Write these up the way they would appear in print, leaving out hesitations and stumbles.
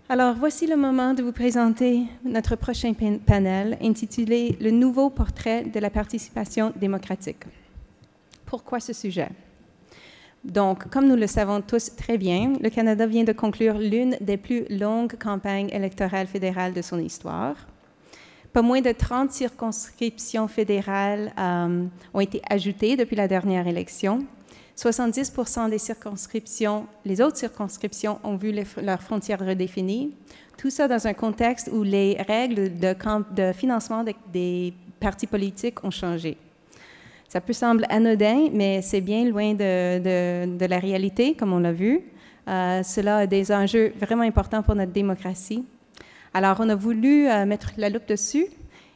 Alors, voici le moment de vous présenter notre prochain panel intitulé « Le nouveau portrait de la participation démocratique ». Pourquoi ce sujet? Donc, comme nous le savons tous très bien, le Canada vient de conclure l'une des plus longues campagnes électorales fédérales de son histoire. Pas moins de 30 circonscriptions fédérales ont été ajoutées depuis la dernière élection. 70% des circonscriptions, les autres circonscriptions ont vu leurs frontières redéfinies. Tout ça dans un contexte où les règles de financement des partis politiques ont changé. Ça peut sembler anodin, mais c'est bien loin de la réalité, comme on l'a vu. Cela a des enjeux vraiment importants pour notre démocratie. Alors, on a voulu mettre la loupe dessus,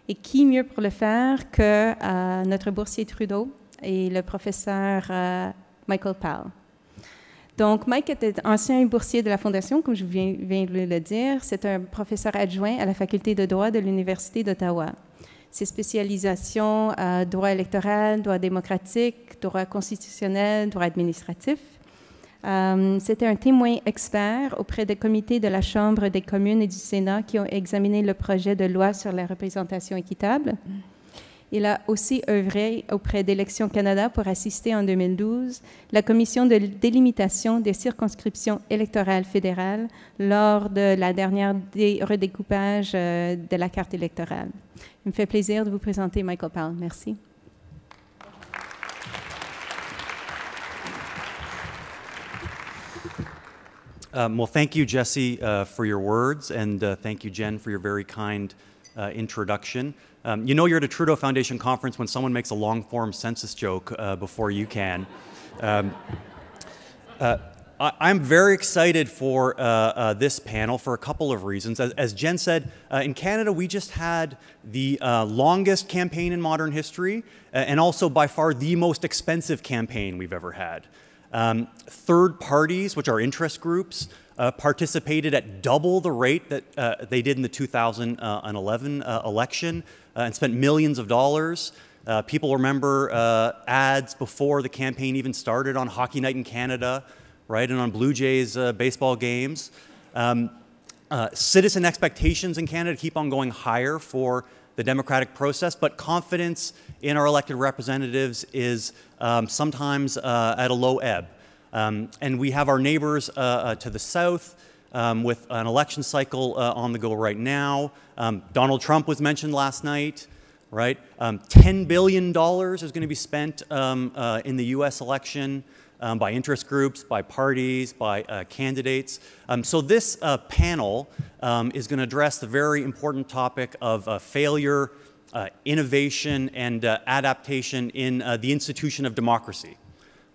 et qui mieux pour le faire que notre boursier Trudeau et le professeur Michael Powell. Donc, Mike était ancien boursier de la Fondation, comme je viens de le dire. C'est un professeur adjoint à la faculté de droit de l'Université d'Ottawa. Ses spécialisations, droit électoral, droit démocratique, droit constitutionnel, droit administratif. C'était un témoin expert auprès des comités de la Chambre des communes et du Sénat qui ont examiné le projet de loi sur la représentation équitable. Il a aussi œuvré auprès d'Élections Canada pour assister en 2012 la commission de délimitation des circonscriptions électorales fédérales lors de la dernière redécoupage de la carte électorale. Il me fait plaisir de vous présenter Michael Powell. Merci. Well, thank you, Jesse, for your words, and thank you, Jen, for your very kind introduction. You know you're at a Trudeau Foundation conference when someone makes a long-form census joke before you can. I'm very excited for this panel for a couple of reasons. As Jen said, in Canada, we just had the longest campaign in modern history, and also by far the most expensive campaign we've ever had. Third parties, which are interest groups, participated at double the rate that they did in the 2011 election and spent millions of dollars. People remember ads before the campaign even started on Hockey Night in Canada, right, and on Blue Jays baseball games. Citizen expectations in Canada keep on going higher for the democratic process, but confidence in our elected representatives is sometimes at a low ebb. And we have our neighbors to the south with an election cycle on the go right now. Donald Trump was mentioned last night, right? $10 billion is going to be spent in the US election by interest groups, by parties, by candidates. So this panel is going to address the very important topic of failure, innovation, and adaptation in the institution of democracy,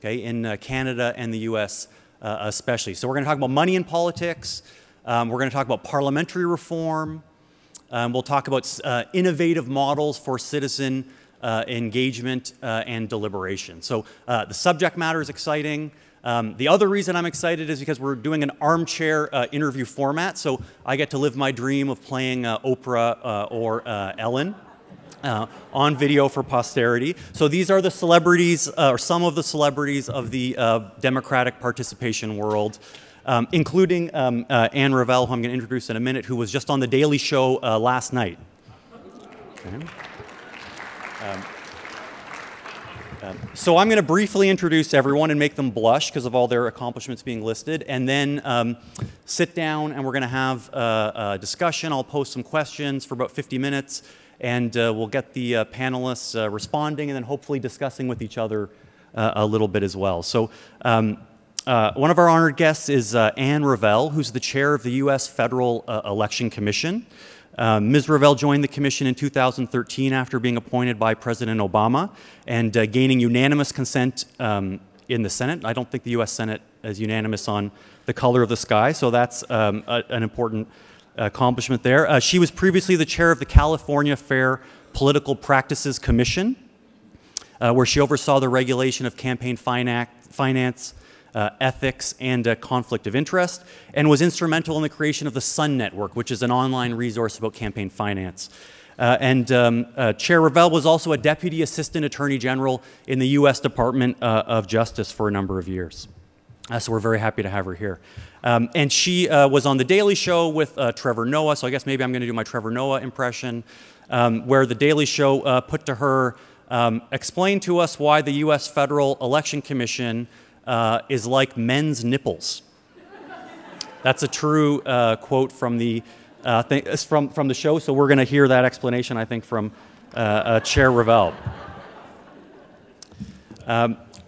okay, in Canada and the US especially. So we're going to talk about money in politics. We're going to talk about parliamentary reform. We'll talk about innovative models for citizen engagement and deliberation. So the subject matter is exciting. The other reason I'm excited is because we're doing an armchair interview format. So I get to live my dream of playing Oprah or Ellen on video for posterity. So these are the celebrities, or some of the celebrities of the democratic participation world, including Anne Revell, who I'm going to introduce in a minute, who was just on The Daily Show last night. Okay. So I'm going to briefly introduce everyone and make them blush because of all their accomplishments being listed, and then sit down and we're going to have a discussion. I'll post some questions for about 50 minutes, and we'll get the panelists responding and then hopefully discussing with each other a little bit as well. So one of our honored guests is Anne Revell, who's the chair of the U.S. Federal Election Commission. Ms. Revell joined the commission in 2013 after being appointed by President Obama and gaining unanimous consent in the Senate. I don't think the U.S. Senate is unanimous on the color of the sky, so that's an important accomplishment there. She was previously the chair of the California Fair Political Practices Commission, where she oversaw the regulation of campaign finance, ethics, and conflict of interest, and was instrumental in the creation of the Sun Network, which is an online resource about campaign finance. Chair Revell was also a Deputy Assistant Attorney General in the U.S. Department of Justice for a number of years. So we're very happy to have her here. And she was on The Daily Show with Trevor Noah, so I guess maybe I'm going to do my Trevor Noah impression, where The Daily Show put to her, explain to us why the U.S. Federal Election Commission is like men's nipples. That's a true quote from the, from the show, so we're going to hear that explanation, I think, from Chair Revell.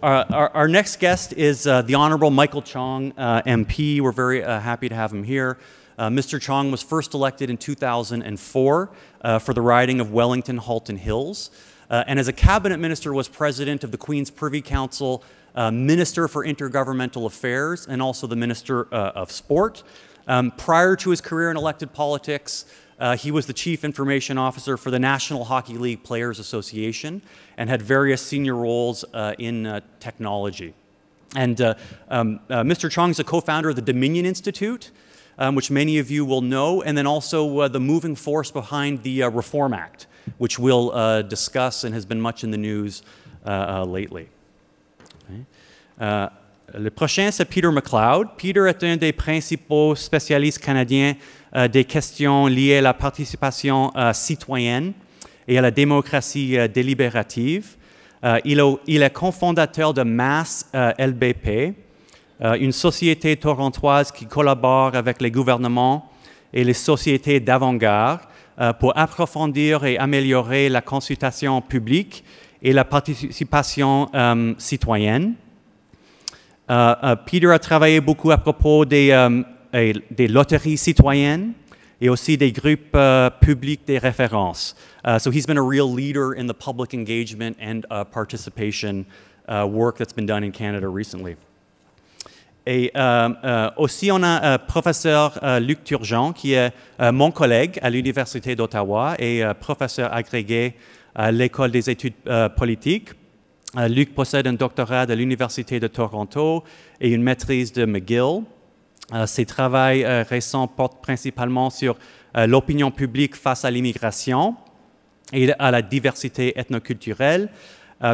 Our next guest is the Honourable Michael Chong, MP. We're very happy to have him here. Mr. Chong was first elected in 2004 for the riding of Wellington-Halton Hills, and as a cabinet minister was president of the Queen's Privy Council, Minister for Intergovernmental Affairs, and also the Minister of Sport. Prior to his career in elected politics, he was the Chief Information Officer for the National Hockey League Players Association and had various senior roles in technology. And Mr. Chong is a co-founder of the Dominion Institute, which many of you will know, and then also the moving force behind the Reform Act, which we'll discuss and has been much in the news lately. Le prochain, c'est Peter MacLeod. Peter est un des principaux spécialistes canadiens des questions liées à la participation citoyenne et à la démocratie délibérative. Il est cofondateur de MASS LBP, une société torontoise qui collabore avec les gouvernements et les sociétés d'avant-garde pour approfondir et améliorer la consultation publique et la participation citoyenne. Peter a travaillé beaucoup à propos des loteries citoyennes et aussi des groupes publics de référence. So he's been a real leader in the public engagement and participation work that's been done in Canada recently. Et aussi on a professeur Luc Turgeon, qui est mon collègue à l'Université d'Ottawa et professeur agrégé à l'École des études politiques. Luc possède un doctorat de l'Université de Toronto et une maîtrise de McGill. Ses travaux récents portent principalement sur l'opinion publique face à l'immigration et à la diversité ethnoculturelle.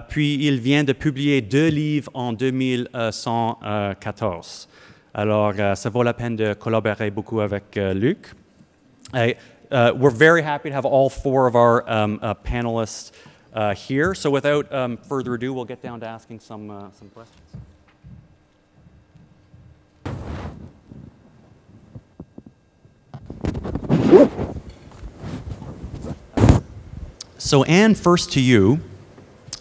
Puis il vient de publier 2 livres en 2014. Alors, ça vaut la peine de collaborer beaucoup avec Luc. We're very happy to have all 4 of our panelists here. So without further ado, we'll get down to asking some questions. So Anne, first to you.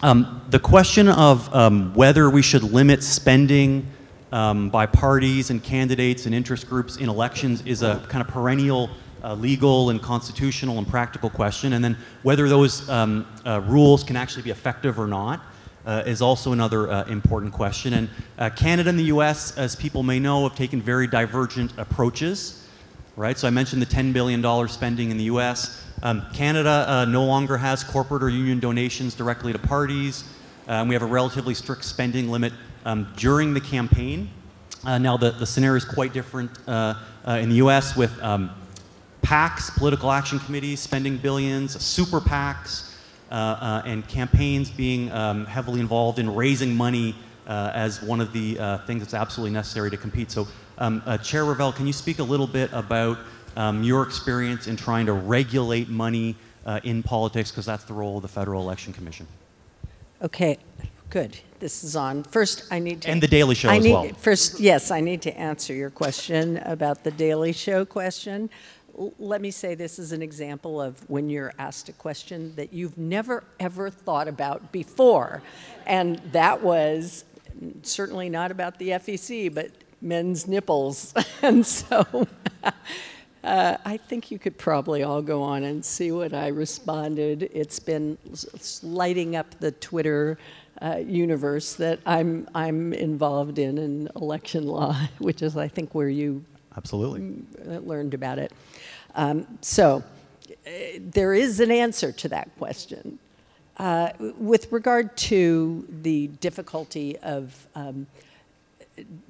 The question of whether we should limit spending by parties and candidates and interest groups in elections is a kind of perennial legal and constitutional and practical question, and then whether those rules can actually be effective or not is also another important question. And Canada and the US, as people may know, have taken very divergent approaches, right? So I mentioned the $10 billion spending in the US. Canada no longer has corporate or union donations directly to parties. We have a relatively strict spending limit during the campaign. Now the scenario is quite different in the US with PACs, political action committees, spending billions, super PACs, and campaigns being heavily involved in raising money as one of the things that's absolutely necessary to compete. So Chair Revell, can you speak a little bit about your experience in trying to regulate money in politics, because that's the role of the Federal Election Commission? Okay, good. This is on. First, I need to... And The Daily Show as well. First, yes, I need to answer your question about The Daily Show question. Let me say this is an example of when you're asked a question that you've never, ever thought about before. And that was certainly not about the FEC, but men's nipples. And so I think you could probably all go on and see what I responded. It's been lighting up the Twitter universe that I'm involved in election law, which is, I think, where you absolutely learned about it. So there is an answer to that question. With regard to the difficulty of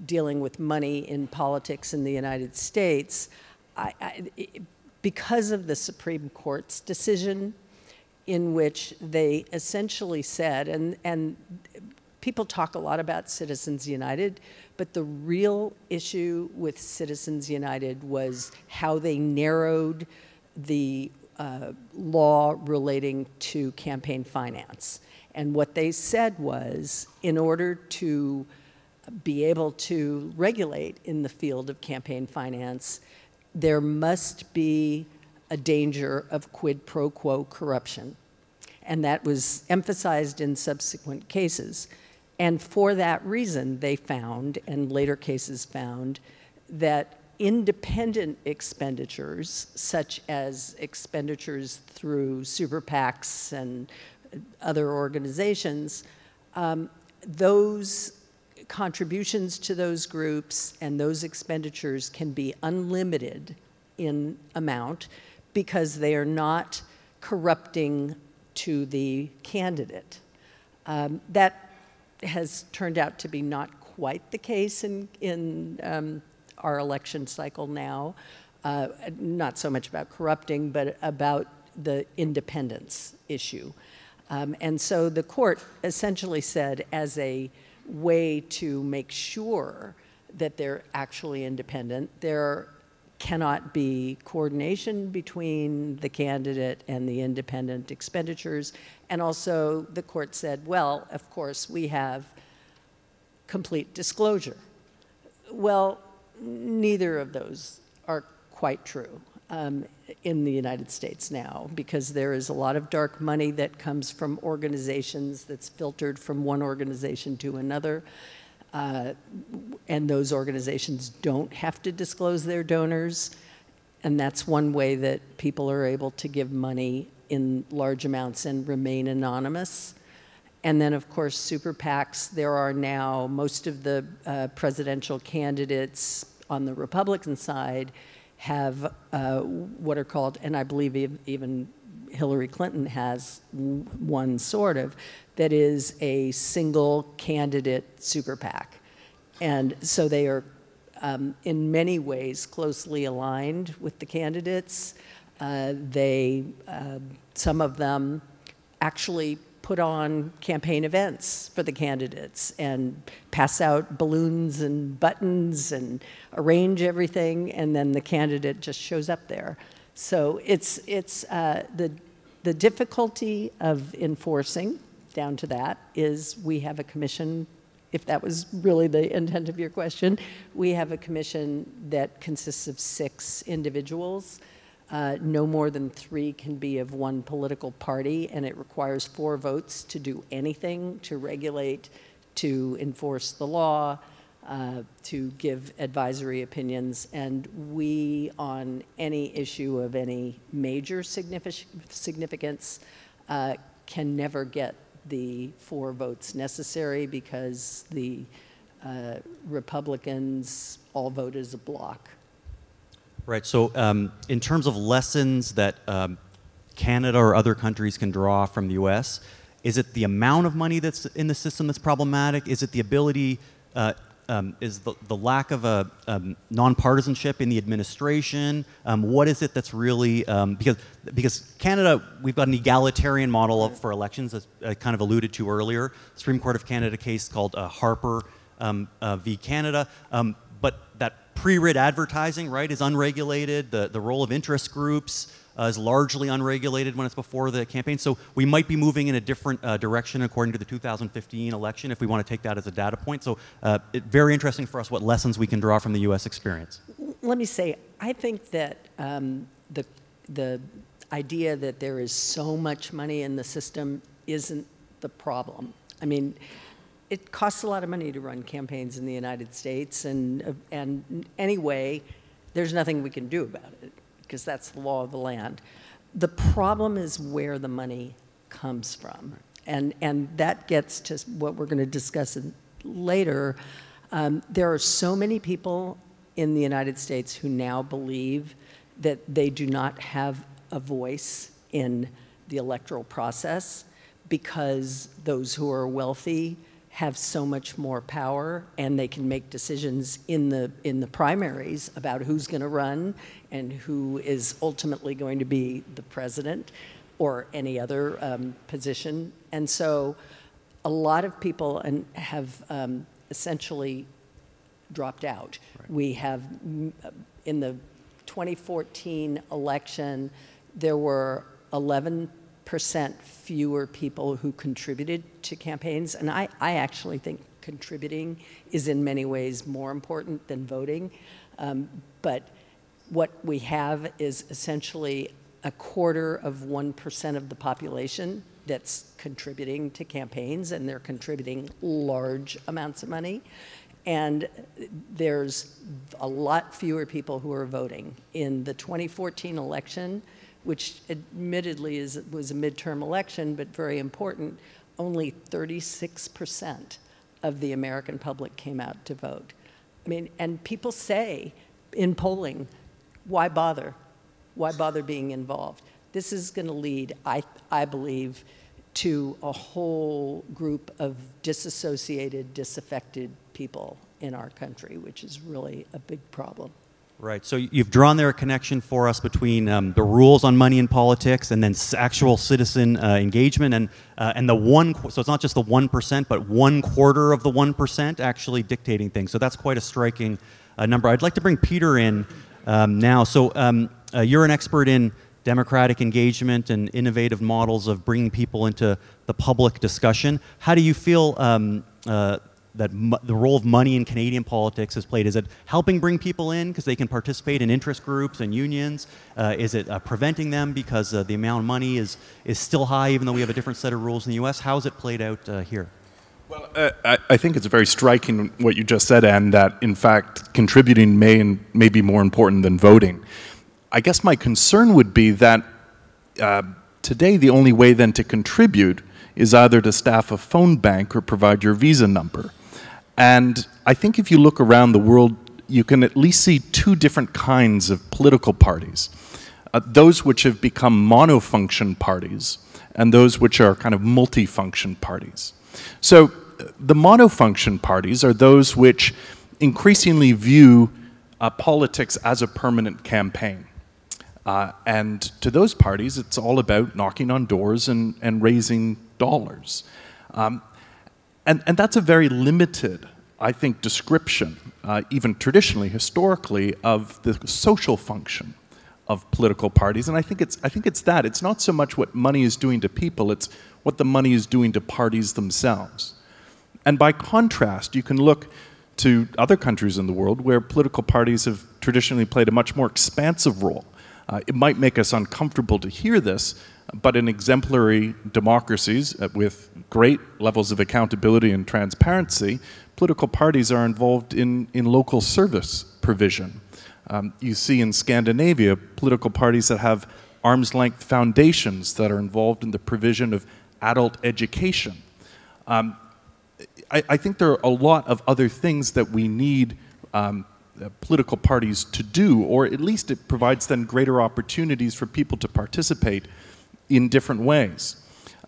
dealing with money in politics in the United States, because of the Supreme Court's decision in which they essentially said, and people talk a lot about Citizens United, but the real issue with Citizens United was how they narrowed the law relating to campaign finance. And what they said was, in order to be able to regulate in the field of campaign finance, there must be a danger of quid pro quo corruption. And that was emphasized in subsequent cases. And for that reason, they found, and later cases found, that independent expenditures, such as expenditures through super PACs and other organizations, those contributions to those groups and those expenditures can be unlimited in amount because they are not corrupting to the candidate. That has turned out to be not quite the case in our election cycle now. Not so much about corrupting, but about the independence issue. And so the court essentially said, as a way to make sure that they're actually independent, there cannot be coordination between the candidate and the independent expenditures. And also the court said, well, of course, we have complete disclosure. Well, neither of those are quite true in the United States now, because there is a lot of dark money that comes from organizations that's filtered from one organization to another. And those organizations don't have to disclose their donors. And that's one way that people are able to give money in large amounts and remain anonymous. And then, of course, super PACs. There are now most of the presidential candidates on the Republican side have what are called, and I believe even Hillary Clinton has one sort of, that is a single candidate super PAC. And so they are in many ways closely aligned with the candidates. Some of them actually put on campaign events for the candidates and pass out balloons and buttons and arrange everything, and then the candidate just shows up there. So it's the difficulty of enforcing, down to that, is we have a commission, if that was really the intent of your question, we have a commission that consists of 6 individuals. No more than 3 can be of one political party, and it requires 4 votes to do anything, to regulate, to enforce the law, to give advisory opinions. And we, on any issue of any major significance, can never get the 4 votes necessary because the Republicans all vote as a bloc. Right, so in terms of lessons that Canada or other countries can draw from the US, is it the amount of money that's in the system that's problematic? Is it the ability, is the lack of a nonpartisanship in the administration? What is it that's really, because Canada, we've got an egalitarian model for elections, as I kind of alluded to earlier, Supreme Court of Canada case called Harper v. Canada, but that pre-writ advertising, right, is unregulated. The role of interest groups is largely unregulated when it's before the campaign. So we might be moving in a different direction according to the 2015 election if we want to take that as a data point. So very interesting for us what lessons we can draw from the US experience. Let me say, I think that the idea that there is so much money in the system isn't the problem. I mean, it costs a lot of money to run campaigns in the United States, and anyway, there's nothing we can do about it because that's the law of the land. The problem is where the money comes from, and that gets to what we're going to discuss later. There are so many people in the United States who now believe that they do not have a voice in the electoral process because those who are wealthy have so much more power, and they can make decisions in the primaries about who's going to run and who is ultimately going to be the president or any other position. And so a lot of people have essentially dropped out. Right. We have, in the 2014 election, there were 11% fewer people who contributed to campaigns, and I actually think contributing is in many ways more important than voting. But what we have is essentially 0.25% of the population that's contributing to campaigns, and they're contributing large amounts of money. And there's a lot fewer people who are voting. In the 2014 election, which admittedly was a midterm election, but very important, only 36% of the American public came out to vote. I mean, and people say in polling, why bother? Why bother being involved? This is going to lead, I believe, to a whole group of disassociated, disaffected people in our country, which is really a big problem. Right. So you've drawn there a connection for us between the rules on money in politics and then actual citizen engagement and the so it's not just the 1%, but 1/4 of the 1% actually dictating things. So that's quite a striking number. I'd like to bring Peter in now. So you're an expert in democratic engagement and innovative models of bringing people into the public discussion. How do you feel that the role of money in Canadian politics has played? Is it helping bring people in because they can participate in interest groups and unions? Is it preventing them because the amount of money is still high even though we have a different set of rules in the US? How has it played out here? Well, I think it's very striking what you just said, Anne, that in fact contributing may be more important than voting. I guess my concern would be that today the only way then to contribute is either to staff a phone bank or provide your visa number. And I think if you look around the world, you can at least see two different kinds of political parties. Those which have become monofunction parties and those which are kind of multifunction parties. So the monofunction parties are those which increasingly view politics as a permanent campaign. And to those parties, it's all about knocking on doors and raising dollars. And that's a very limited, I think, description, even traditionally, historically, of the social function of political parties. And I think it's that. It's not so much what money is doing to people, it's what the money is doing to parties themselves. And by contrast, you can look to other countries in the world where political parties have traditionally played a much more expansive role. It might make us uncomfortable to hear this, but in exemplary democracies with great levels of accountability and transparency, political parties are involved in local service provision. You see in Scandinavia political parties that have arm's-length foundations that are involved in the provision of adult education. I think there are a lot of other things that we need political parties to do, or at least it provides then greater opportunities for people to participate in different ways.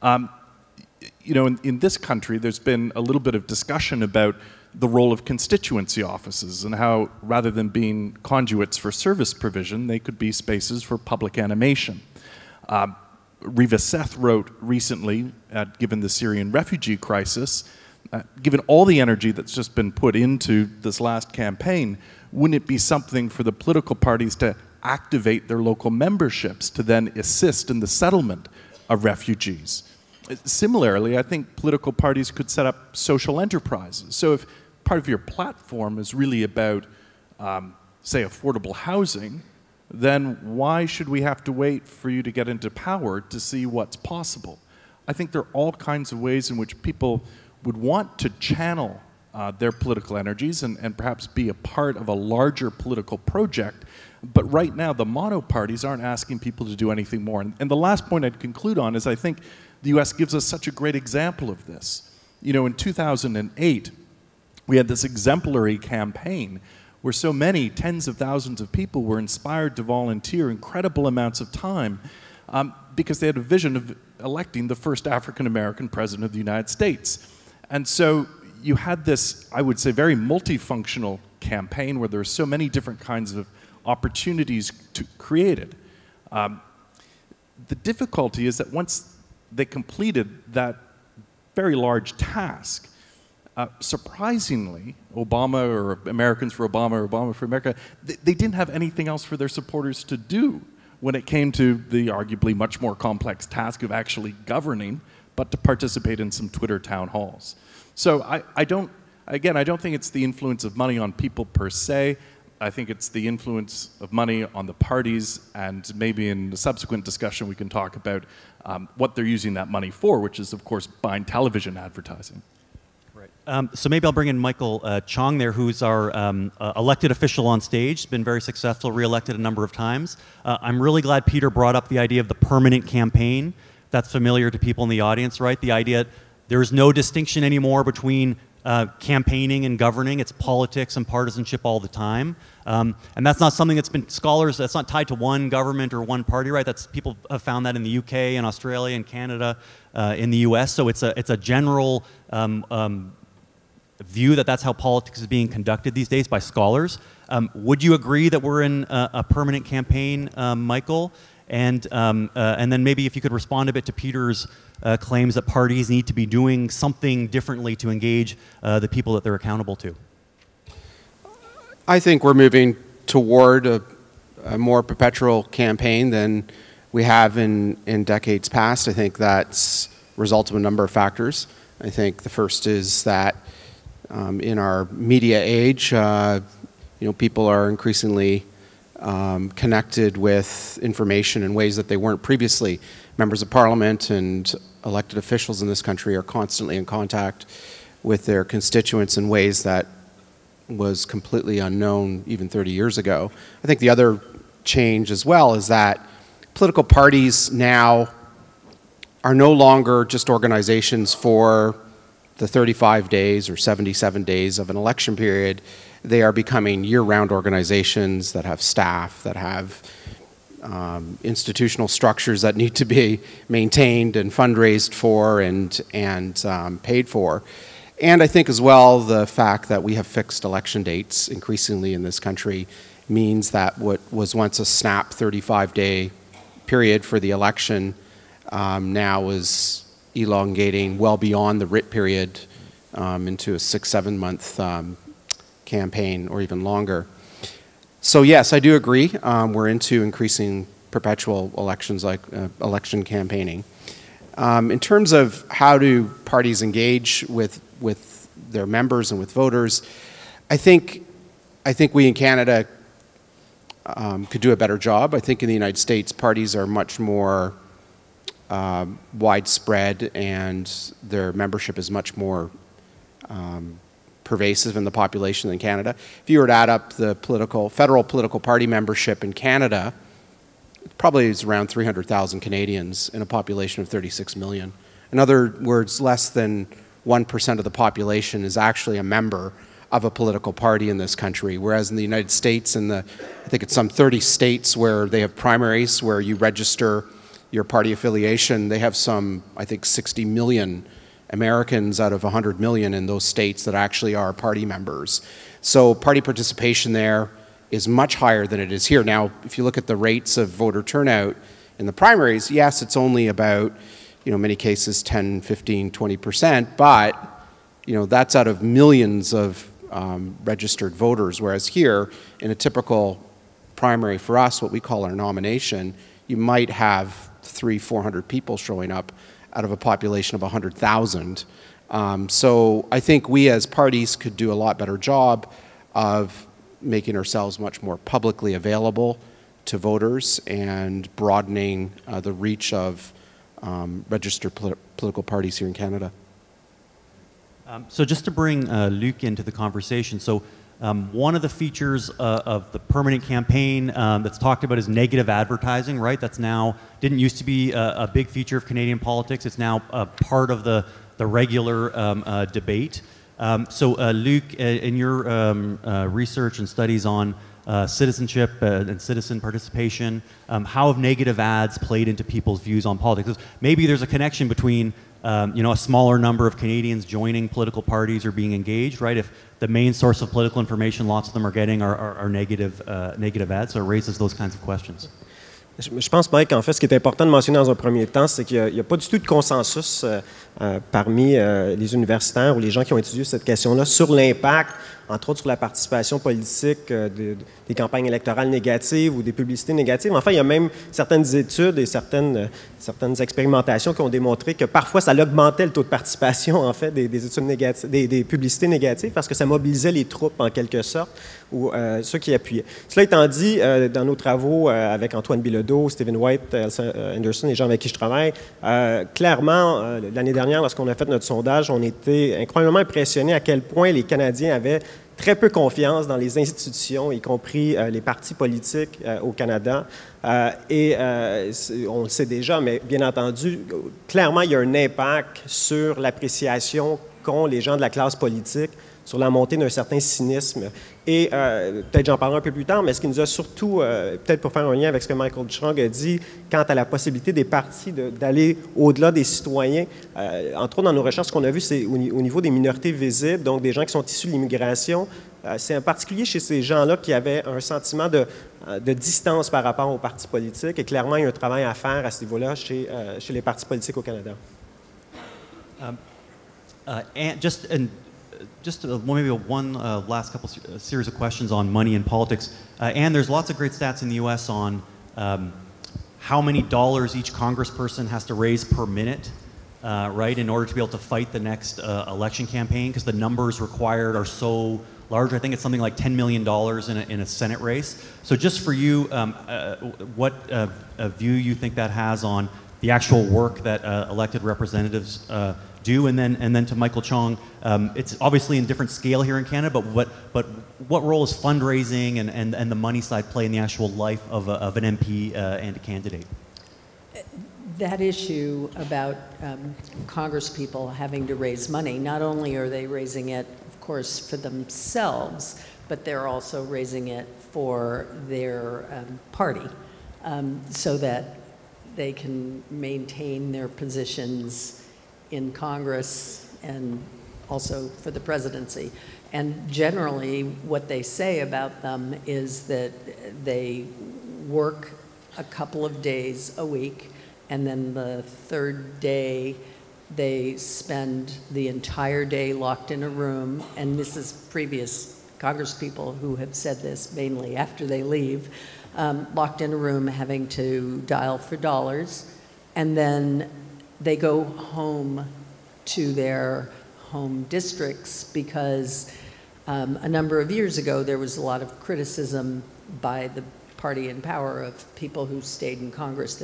You know, in this country, there's been a little bit of discussion about the role of constituency offices and how, rather than being conduits for service provision, they could be spaces for public animation. Riva Seth wrote recently, given the Syrian refugee crisis, given all the energy that's just been put into this last campaign, wouldn't it be something for the political parties to activate their local memberships to then assist in the settlement of refugees? Similarly, I think political parties could set up social enterprises. So if part of your platform is really about, say, affordable housing, then why should we have to wait for you to get into power to see what's possible? I think there are all kinds of ways in which people would want to channel their political energies and perhaps be a part of a larger political project. But right now, the mono parties aren't asking people to do anything more. And the last point I'd conclude on is I think the US gives us such a great example of this. You know, in 2008, we had this exemplary campaign where so many tens of thousands of people were inspired to volunteer incredible amounts of time because they had a vision of electing the first African-American president of the United States. And so you had this, I would say, very multifunctional campaign where there were so many different kinds of opportunities to create it. The difficulty is that once they completed that very large task. Surprisingly, Obama or Americans for Obama or Obama for America, they didn't have anything else for their supporters to do when it came to the arguably much more complex task of actually governing, but to participate in some Twitter town halls. So I don't think it's the influence of money on people per se. I think it's the influence of money on the parties, and maybe in the subsequent discussion we can talk about what they're using that money for, which is, of course, buying television advertising. Right. So maybe I'll bring in Michael Chong there, who's our elected official on stage, been very successful, re-elected a number of times. I'm really glad Peter brought up the idea of the permanent campaign. That's familiar to people in the audience, right? The idea there's no distinction anymore between campaigning and governing. It's politics and partisanship all the time. And that's not something that's been scholars, that's not tied to one government or one party, right? That's, people have found that in the UK and Australia and Canada, in the US. So it's a general view that that's how politics is being conducted these days by scholars. Would you agree that we're in a permanent campaign, Michael? And then maybe if you could respond a bit to Peter's claims that parties need to be doing something differently to engage the people that they're accountable to. I think we're moving toward a more perpetual campaign than we have in decades past. I think that's a result of a number of factors. I think the first is that in our media age, people are increasingly connected with information in ways that they weren't previously. Members of Parliament and elected officials in this country are constantly in contact with their constituents in ways that was completely unknown even 30 years ago. I think the other change as well is that political parties now are no longer just organizations for the 35 days or 77 days of an election period. They are becoming year-round organizations that have staff, that have institutional structures that need to be maintained and fundraised for and paid for. And I think as well the fact that we have fixed election dates increasingly in this country means that what was once a snap 35-day period for the election now is elongating well beyond the writ period into a 6-7 month campaign or even longer. So yes, I do agree. We're into increasing perpetual elections like election campaigning. In terms of how do parties engage with their members and with voters, I think we in Canada could do a better job. I think in the United States, parties are much more widespread and their membership is much more pervasive in the population than Canada. If you were to add up the federal political party membership in Canada, it probably is around 300,000 Canadians in a population of 36 million. In other words, less than 1% of the population is actually a member of a political party in this country, whereas in the United States, I think it's some 30 states where they have primaries where you register your party affiliation. They have some, I think, 60 million Americans out of 100 million in those states that actually are party members. So party participation there is much higher than it is here. Now, if you look at the rates of voter turnout in the primaries, yes, it's only about, many cases 10, 15, 20%, but, that's out of millions of registered voters, whereas here, in a typical primary for us, what we call our nomination, you might have 300-400 people showing up out of a population of 100,000. So I think we as parties could do a lot better job of making ourselves much more publicly available to voters and broadening the reach of registered political parties here in Canada. So just to bring Luc into the conversation, so one of the features of the permanent campaign that's talked about is negative advertising, right? That's now, didn't used to be a big feature of Canadian politics. It's now part of the regular debate. So Luc, in your research and studies on citizenship and citizen participation, how have negative ads played into people's views on politics? Maybe there's a connection between a smaller number of Canadians joining political parties or being engaged, right? If the main source of political information lots of them are getting are negative ads, so it raises those kinds of questions. Je pense, Mike, en fait, ce qui est important de mentionner dans un premier temps, c'est qu'il n'y a pas du tout de consensus parmi les universitaires ou les gens qui ont étudié cette question-là sur l'impact, entre autres sur la participation politique des campagnes électorales négatives ou des publicités négatives. Enfin, il y a même certaines études et certaines expérimentations qui ont démontré que parfois ça augmentait le taux de participation, en fait, des études négatives, des publicités négatives, parce que ça mobilisait les troupes, en quelque sorte, ou ceux qui appuyaient. Cela étant dit, dans nos travaux avec Antoine Bilodeau, Stephen White, Elsa Anderson, les gens avec qui je travaille, clairement, l'année dernière, lorsqu'on a fait notre sondage, on était incroyablement impressionnés à quel point les Canadiens avaient très peu confiance dans les institutions, y compris les partis politiques au Canada. On le sait déjà, mais bien entendu, clairement, il y a un impact sur l'appréciation qu'ont les gens de la classe politique sur la montée d'un certain cynisme. Et peut-être j'en parlerai un peu plus tard, mais ce qui nous a surtout, peut-être pour faire un lien avec ce que Michael Strong a dit, quant à la possibilité des partis d'aller au-delà des citoyens, entre autres dans nos recherches, ce qu'on a vu, c'est au niveau des minorités visibles, donc des gens qui sont issus de l'immigration. C'est en particulier chez ces gens-là qui avaient un sentiment de distance par rapport aux partis politiques. Et clairement, il y a un travail à faire à ce niveau-là chez les partis politiques au Canada. Maybe one last couple series of questions on money and politics. And there's lots of great stats in the U.S. on how many dollars each congressperson has to raise per minute, right, in order to be able to fight the next election campaign, because the numbers required are so large. I think it's something like $10 million in a Senate race. So just for you, what view you think that has on the actual work that elected representatives do, and then to Michael Chong, it's obviously in different scale here in Canada, but what role is fundraising and the money side play in the actual life of an MP and a candidate? That issue about congresspeople having to raise money, not only are they raising it, of course, for themselves, but they're also raising it for their party, so that they can maintain their positions in Congress and also for the presidency. And generally, what they say about them is that they work a couple of days a week, and then the third day, they spend the entire day locked in a room, and this is previous congresspeople who have said this mainly after they leave, locked in a room having to dial for dollars, and then they go home to their home districts because a number of years ago there was a lot of criticism by the party in power of people who stayed in Congress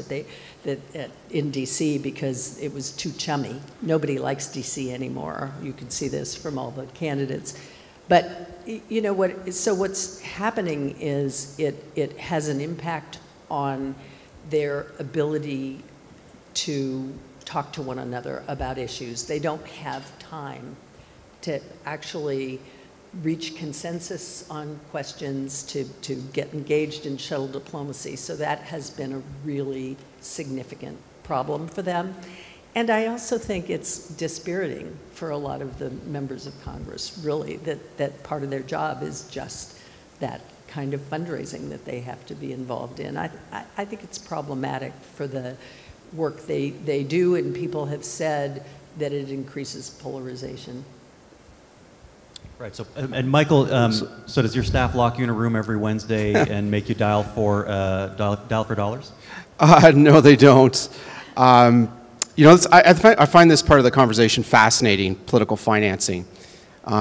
in DC because it was too chummy. Nobody likes DC anymore. You can see this from all the candidates. But you know what? So what's happening is it has an impact on their ability to talk to one another about issues. They don't have time to actually reach consensus on questions, to get engaged in shuttle diplomacy. So that has been a really significant problem for them. And I also think it's dispiriting for a lot of the members of Congress, really, that part of their job is just that kind of fundraising that they have to be involved in. I think it's problematic for the work they do, and people have said that it increases polarization. Right. So, and Michael, so does your staff lock you in a room every Wednesday and make you dial for dollars? No, they don't. You know, I find this part of the conversation fascinating, political financing,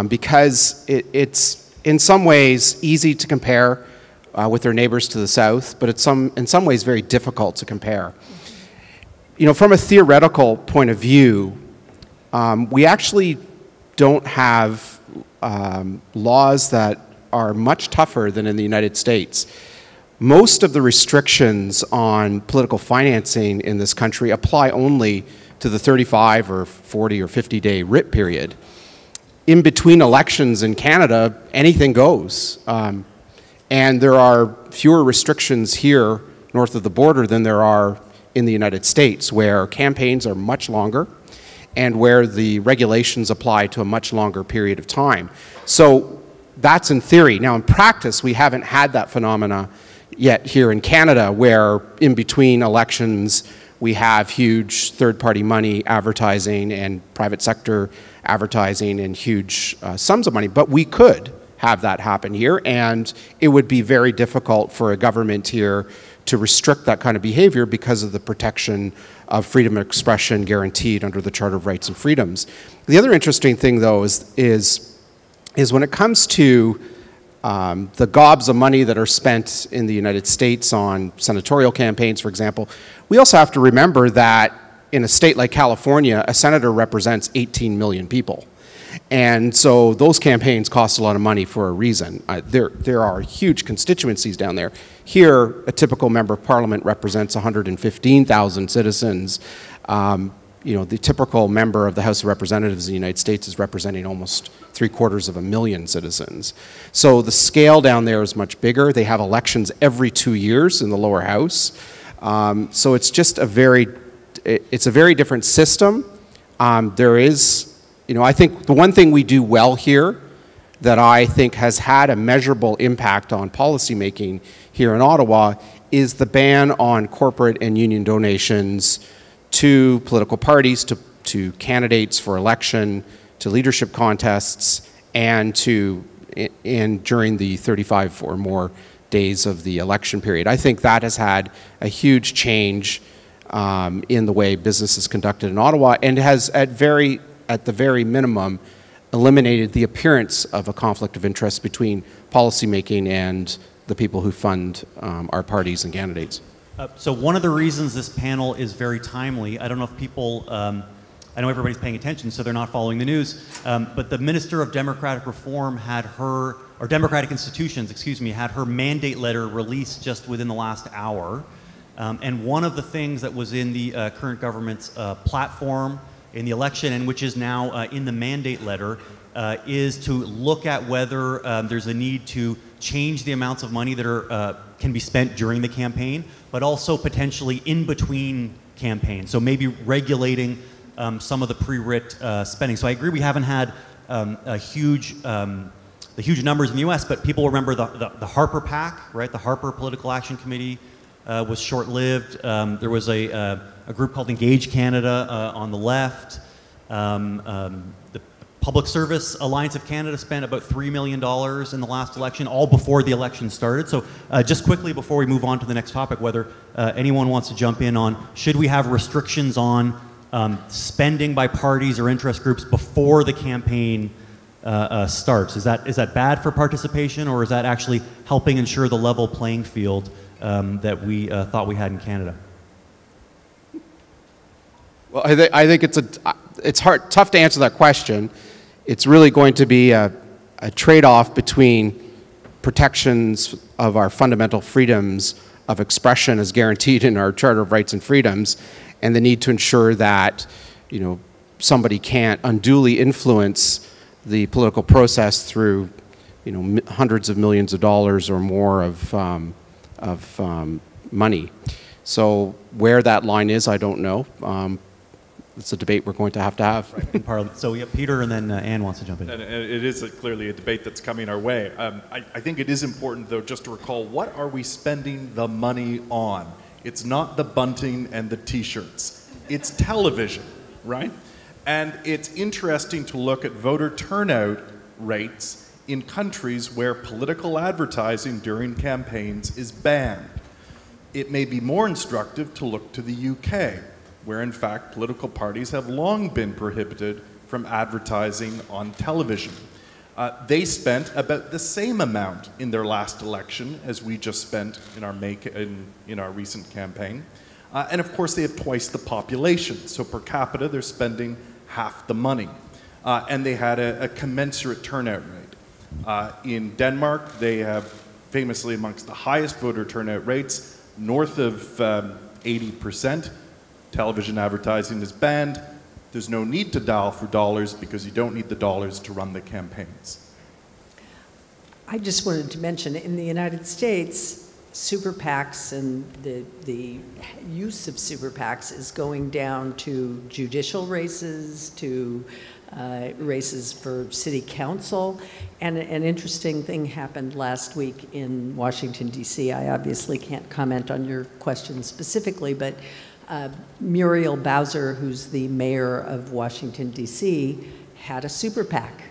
because it's in some ways easy to compare with their neighbors to the south, but it's in some ways very difficult to compare. You know, from a theoretical point of view, we actually don't have laws that are much tougher than in the United States. Most of the restrictions on political financing in this country apply only to the 35 or 40 or 50-day writ period. In between elections in Canada, anything goes. And there are fewer restrictions here north of the border than there are in the United States, where campaigns are much longer and where the regulations apply to a much longer period of time. So that's in theory. Now in practice, we haven't had that phenomena yet here in Canada, where in between elections we have huge third-party money advertising and private sector advertising and huge sums of money. But we could have that happen here, and it would be very difficult for a government here to restrict that kind of behavior because of the protection of freedom of expression guaranteed under the Charter of Rights and Freedoms. The other interesting thing, though, is when it comes to the gobs of money that are spent in the United States on senatorial campaigns, for example, we also have to remember that in a state like California, a senator represents 18 million people. And so those campaigns cost a lot of money for a reason. There are huge constituencies down there. Here, a typical member of parliament represents 115,000 citizens. You know, the typical member of the House of Representatives of the United States is representing almost 3/4 citizens. So the scale down there is much bigger. They have elections every 2 years in the lower house. So it's just it's a very different system. There is, you know, I think the one thing we do well here that I think has had a measurable impact on policymaking here in Ottawa is the ban on corporate and union donations to political parties, to candidates for election, to leadership contests, and during the 35 or more days of the election period. I think that has had a huge change in the way business is conducted in Ottawa, and has at the very minimum eliminated the appearance of a conflict of interest between policymaking and the people who fund our parties and candidates. So one of the reasons this panel is very timely, I don't know if people, I know everybody's paying attention, so they're not following the news, but the Minister of Democratic Reform had her, or Democratic Institutions, excuse me, had her mandate letter released just within the last hour. And one of the things that was in the current government's platform in the election, and which is now in the mandate letter, is to look at whether there's a need to change the amounts of money that can be spent during the campaign, but also potentially in between campaigns. So maybe regulating some of the pre-writ spending. So I agree we haven't had the huge numbers in the US, but people remember the Harper PAC, right? The Harper Political Action Committee was short-lived. There was a group called Engage Canada on the left. The Public Service Alliance of Canada spent about $3 million in the last election, all before the election started. So just quickly before we move on to the next topic, whether anyone wants to jump in on, should we have restrictions on spending by parties or interest groups before the campaign starts? Is that bad for participation, or is that actually helping ensure the level playing field that we thought we had in Canada? Well, I think it's tough to answer that question. It's really going to be a trade-off between protections of our fundamental freedoms of expression as guaranteed in our Charter of Rights and Freedoms, and the need to ensure that, you know, somebody can't unduly influence the political process through, you know, hundreds of millions of dollars or more of money. So where that line is, I don't know. It's a debate we're going to have. Right, in Parliament. So yeah, Peter, and then Anne wants to jump in. And it is clearly a debate that's coming our way. I think it is important, though, just to recall, what are we spending the money on? It's not the bunting and the T-shirts. It's television, right? And it's interesting to look at voter turnout rates in countries where political advertising during campaigns is banned. It may be more instructive to look to the UK, where in fact political parties have long been prohibited from advertising on television. They spent about the same amount in their last election as we just spent in our recent campaign. And of course they have twice the population, so per capita they're spending half the money. And they had a commensurate turnout rate. In Denmark, they have famously amongst the highest voter turnout rates, north of 80%. Television advertising is banned. There's no need to dial for dollars because you don't need the dollars to run the campaigns. I just wanted to mention, in the United States, super PACs and the use of super PACs is going down to judicial races, to races for city council. And an interesting thing happened last week in Washington, D.C. I obviously can't comment on your question specifically, but Muriel Bowser, who's the mayor of Washington, D.C., had a super PAC.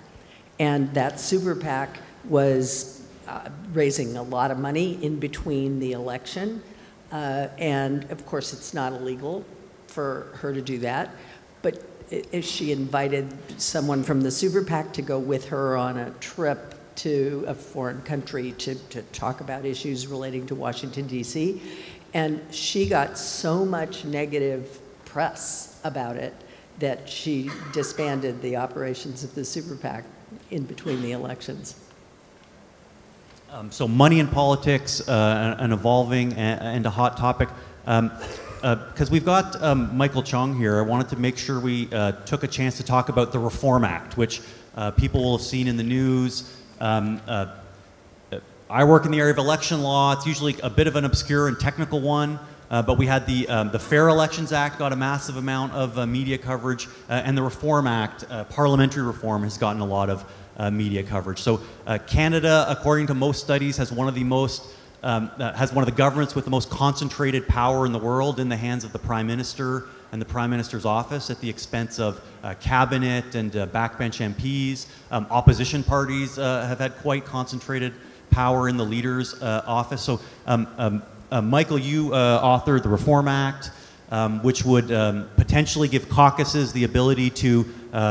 And that super PAC was raising a lot of money in between the election. And of course, it's not illegal for her to do that. But she invited someone from the super PAC to go with her on a trip to a foreign country to talk about issues relating to Washington, D.C. And she got so much negative press about it that she disbanded the operations of the super PAC in between the elections. So money in politics, an evolving and a hot topic. Because we've got Michael Chung here, I wanted to make sure we took a chance to talk about the Reform Act, which people will have seen in the news. I work in the area of election law. It's usually a bit of an obscure and technical one, but we had the Fair Elections Act got a massive amount of media coverage, and the Reform Act, parliamentary reform, has gotten a lot of media coverage. So Canada, according to most studies, has one of the most has one of the governments with the most concentrated power in the world in the hands of the Prime Minister and the Prime Minister's office at the expense of cabinet and backbench MPs. Opposition parties have had quite concentrated power in the leader's office. So Michael, you authored the Reform Act, which would potentially give caucuses the ability to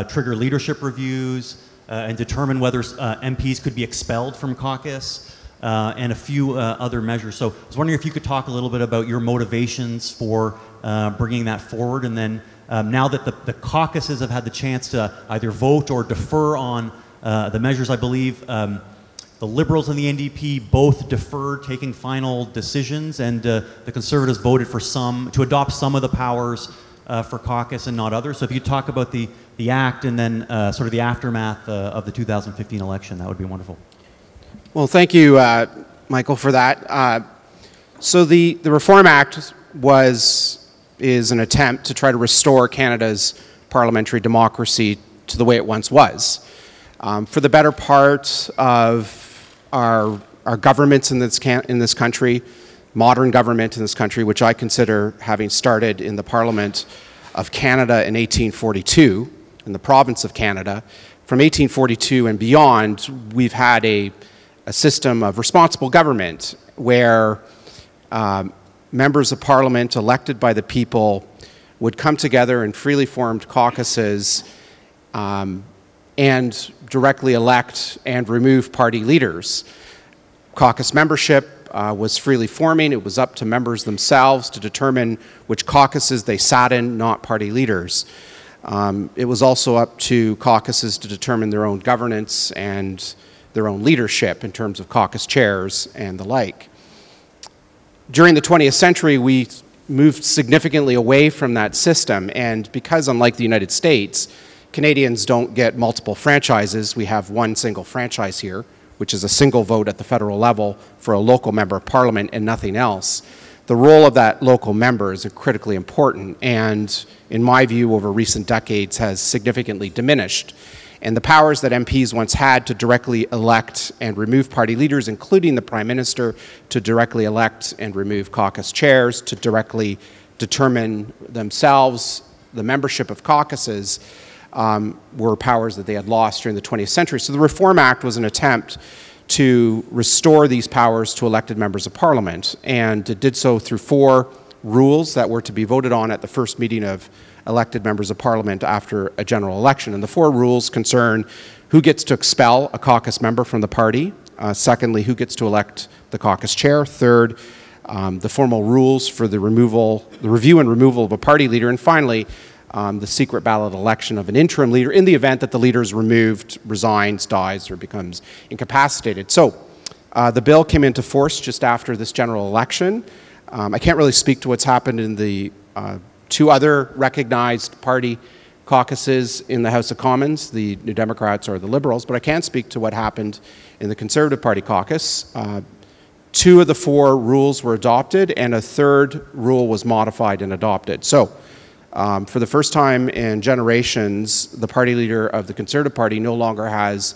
trigger leadership reviews and determine whether MPs could be expelled from caucus. And a few other measures. So I was wondering if you could talk a little bit about your motivations for bringing that forward, and then now that the caucuses have had the chance to either vote or defer on the measures, I believe the Liberals and the NDP both deferred taking final decisions, and the Conservatives voted for to adopt some of the powers for caucus and not others. So if you could talk about the Act and then sort of the aftermath of the 2015 election, that would be wonderful. Well, thank you, Michael, for that. So the Reform Act is an attempt to try to restore Canada's parliamentary democracy to the way it once was. For the better part of our governments in this country, modern government in this country, which I consider having started in the Parliament of Canada in 1842, in the province of Canada, from 1842 and beyond, we've had a system of responsible government where members of Parliament elected by the people would come together in freely formed caucuses and directly elect and remove party leaders. Caucus membership was freely forming. It was up to members themselves to determine which caucuses they sat in, not party leaders. It was also up to caucuses to determine their own governance and their own leadership in terms of caucus chairs and the like. During the 20th century, we moved significantly away from that system, and because, unlike the United States, Canadians don't get multiple franchises, we have one single franchise here, which is a single vote at the federal level for a local member of Parliament and nothing else. The role of that local member is critically important, and in my view, over recent decades, has significantly diminished. And the powers that MPs once had to directly elect and remove party leaders, including the Prime Minister, to directly elect and remove caucus chairs, to directly determine themselves the membership of caucuses, were powers that they had lost during the 20th century. So the Reform Act was an attempt to restore these powers to elected members of Parliament, and it did so through 4 rules that were to be voted on at the first meeting of elected members of Parliament after a general election. And the 4 rules concern who gets to expel a caucus member from the party, secondly, who gets to elect the caucus chair, third, the formal rules for the review and removal of a party leader, and finally, the secret ballot election of an interim leader in the event that the leader is removed, resigns, dies, or becomes incapacitated. So the bill came into force just after this general election. I can't really speak to what's happened in the 2 other recognized party caucuses in the House of Commons, the New Democrats or the Liberals, but I can speak to what happened in the Conservative Party caucus. 2 of the 4 rules were adopted, and a 3rd rule was modified and adopted. So For the first time in generations, the party leader of the Conservative Party no longer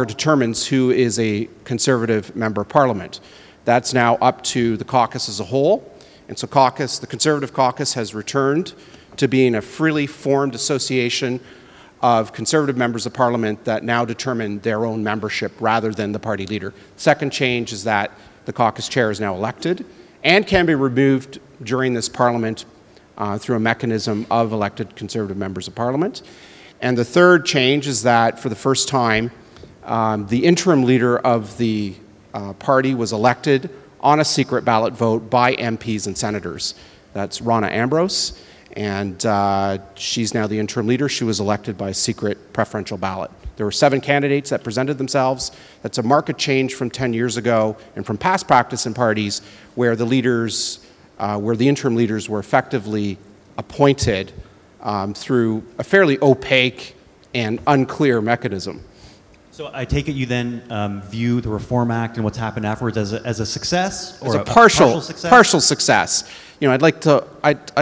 determines who is a Conservative member of Parliament. That's now up to the caucus as a whole. And so the Conservative caucus has returned to being a freely formed association of Conservative members of Parliament that now determine their own membership rather than the party leader. Second change is that the caucus chair is now elected and can be removed during this Parliament through a mechanism of elected Conservative members of Parliament. And the third change is that for the first time, the interim leader of the party was elected on a secret ballot vote by MPs and senators. That's Rona Ambrose, and she's now the interim leader. She was elected by secret preferential ballot. There were 7 candidates that presented themselves. That's a marked change from 10 years ago and from past practice in parties where the leaders, where the interim leaders were effectively appointed through a fairly opaque and unclear mechanism. So I take it you then view the Reform Act and what's happened afterwards as a success, or as a partial success? Partial success. You know, I'd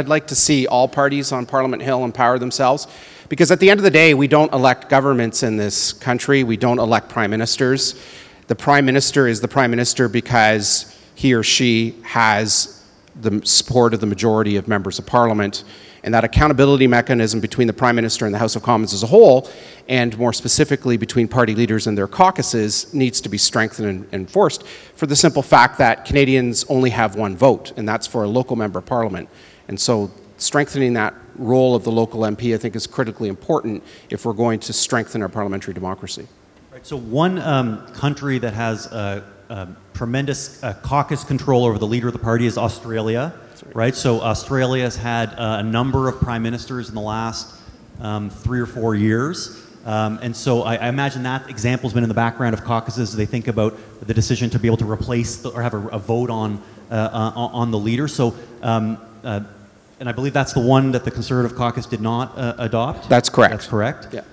like to see all parties on Parliament Hill empower themselves, because at the end of the day, we don't elect governments in this country. We don't elect prime ministers. The prime minister is the prime minister because he or she has the support of the majority of members of Parliament. And that accountability mechanism between the Prime Minister and the House of Commons as a whole, and more specifically between party leaders and their caucuses, needs to be strengthened and enforced for the simple fact that Canadians only have one vote, and that's for a local member of Parliament. And so strengthening that role of the local MP, I think, is critically important if we're going to strengthen our parliamentary democracy. Right, so one country that has tremendous caucus control over the leader of the party is Australia. Right, so Australia has had a number of prime ministers in the last 3 or 4 years, and so I imagine that example has been in the background of caucuses as they think about the decision to be able to replace or have a vote on the leader. So, and I believe that's the one that the Conservative caucus did not adopt. That's correct. That's correct. Yeah.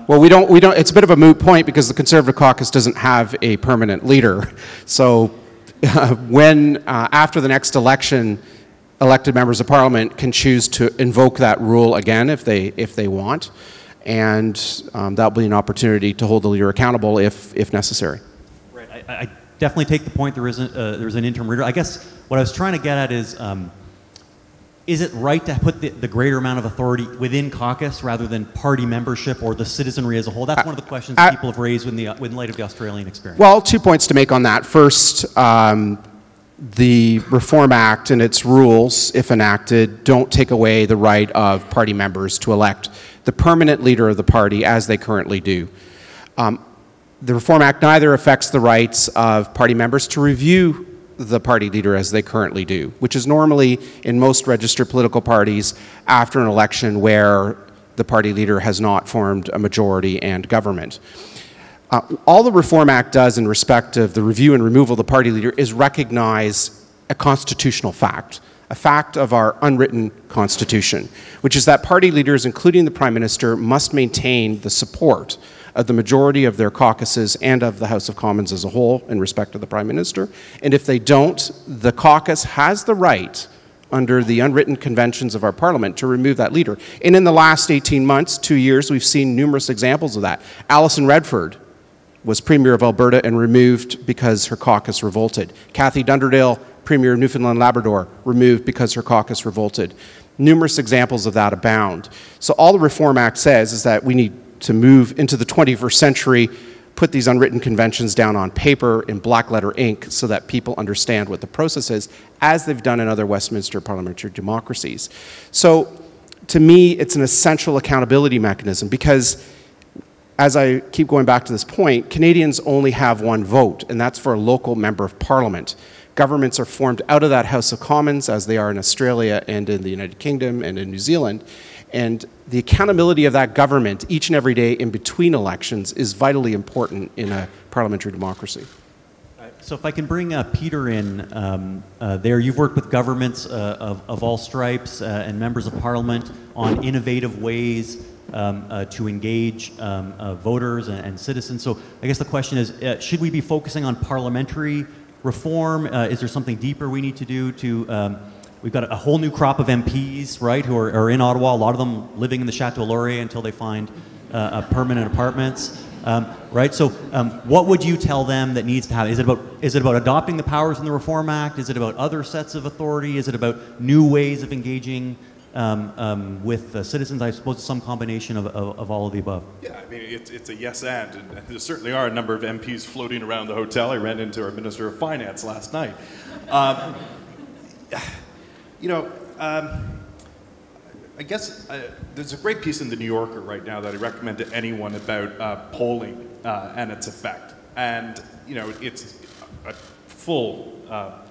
Well, we don't. It's a bit of a moot point because the Conservative caucus doesn't have a permanent leader. So, when after the next election, elected members of Parliament can choose to invoke that rule again if they want, and that'll be an opportunity to hold the leader accountable if necessary. Right. I definitely take the point. There's an interim leader. I guess what I was trying to get at is it right to put the greater amount of authority within caucus rather than party membership or the citizenry as a whole? That's one of the questions people have raised in light of the Australian experience. Well, 2 points to make on that. First, the Reform Act and its rules, if enacted, don't take away the right of party members to elect the permanent leader of the party as they currently do. The Reform Act neither affects the rights of party members to review the party leader as they currently do, which is normally in most registered political parties after an election where the party leader has not formed a majority and government. All the Reform Act does in respect of the review and removal of the party leader is recognize a constitutional fact, a fact of our unwritten constitution, which is that party leaders, including the Prime Minister, must maintain the support of the majority of their caucuses and of the House of Commons as a whole in respect of the Prime Minister. And if they don't, the caucus has the right under the unwritten conventions of our Parliament to remove that leader. And in the last 18 months, 2 years, we've seen numerous examples of that. Alison Redford was Premier of Alberta and removed because her caucus revolted. Kathy Dunderdale, Premier of Newfoundland and Labrador, removed because her caucus revolted. Numerous examples of that abound. So all the Reform Act says is that we need to move into the 21st century, put these unwritten conventions down on paper in black letter ink so that people understand what the process is, as they've done in other Westminster parliamentary democracies. So to me, it's an essential accountability mechanism because, as I keep going back to this point, Canadians only have one vote, and that's for a local member of Parliament. Governments are formed out of that House of Commons, as they are in Australia and in the United Kingdom and in New Zealand. And the accountability of that government each and every day in between elections is vitally important in a parliamentary democracy. So if I can bring Peter in there, you've worked with governments of all stripes and members of Parliament on innovative ways to engage voters and citizens. So I guess the question is, should we be focusing on parliamentary reform? Is there something deeper we need to do to we've got a whole new crop of MPs, right, who are in Ottawa, a lot of them living in the Chateau Laurier until they find permanent apartments. Right, so what would you tell them that needs to happen? Is it about adopting the powers in the Reform Act? Is it about other sets of authority? Is it about new ways of engaging with citizens? I suppose it's some combination of all of the above. Yeah, I mean, it's a yes and there certainly are a number of MPs floating around the hotel. I ran into our Minister of Finance last night. You know, I guess there's a great piece in the New Yorker right now that I recommend to anyone about polling and its effect. And, you know, it's a full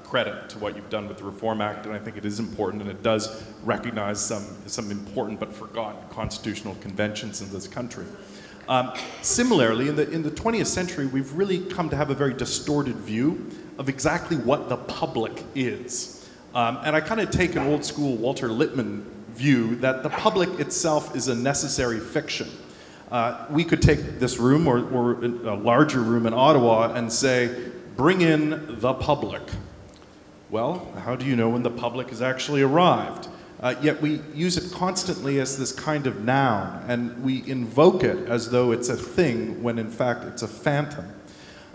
credit to what you've done with the Reform Act, and I think it is important, and it does recognize some important but forgotten constitutional conventions in this country. Similarly, in the 20th century, we've really come to have a very distorted view of exactly what the public is. And I kind of take an old school Walter Lippmann view that the public itself is a necessary fiction. We could take this room or a larger room in Ottawa and say, bring in the public. Well, how do you know when the public has actually arrived? Yet we use it constantly as this kind of noun, and we invoke it as though it's a thing when in fact it's a phantom.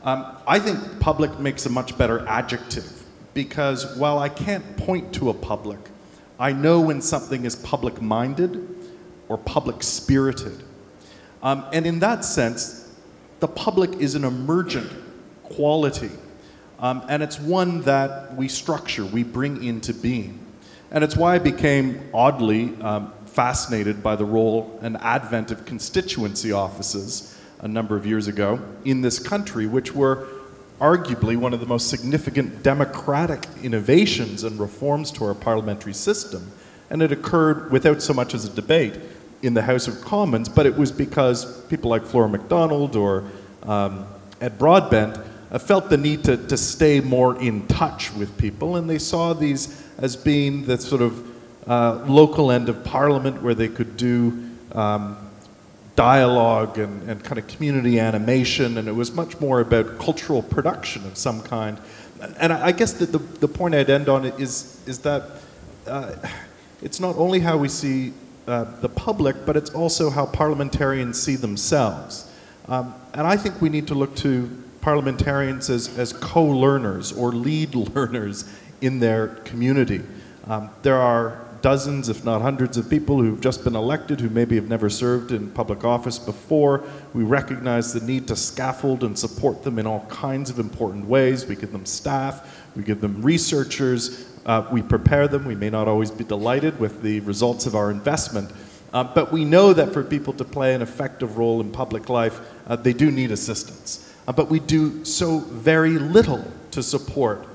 I think public makes a much better adjective, because while I can't point to a public, I know when something is public-minded or public-spirited. And in that sense, the public is an emergent quality. And it's one that we structure, we bring into being. And it's why I became oddly fascinated by the role and advent of constituency offices a number of years ago in this country, which were arguably one of the most significant democratic innovations and reforms to our parliamentary system. And it occurred without so much as a debate in the House of Commons, but it was because people like Flora MacDonald or Ed Broadbent felt the need to stay more in touch with people, and they saw these as being the sort of local end of Parliament where they could do dialogue and kind of community animation, and it was much more about cultural production of some kind. And I guess that the point I'd end on is that it's not only how we see the public, but it's also how parliamentarians see themselves. And I think we need to look to parliamentarians as co-learners or lead learners in their community. There are dozens, if not hundreds, of people who've just been elected who maybe have never served in public office before. We recognize the need to scaffold and support them in all kinds of important ways. We give them staff, we give them researchers, we prepare them. We may not always be delighted with the results of our investment, but we know that for people to play an effective role in public life, they do need assistance. But we do so very little to support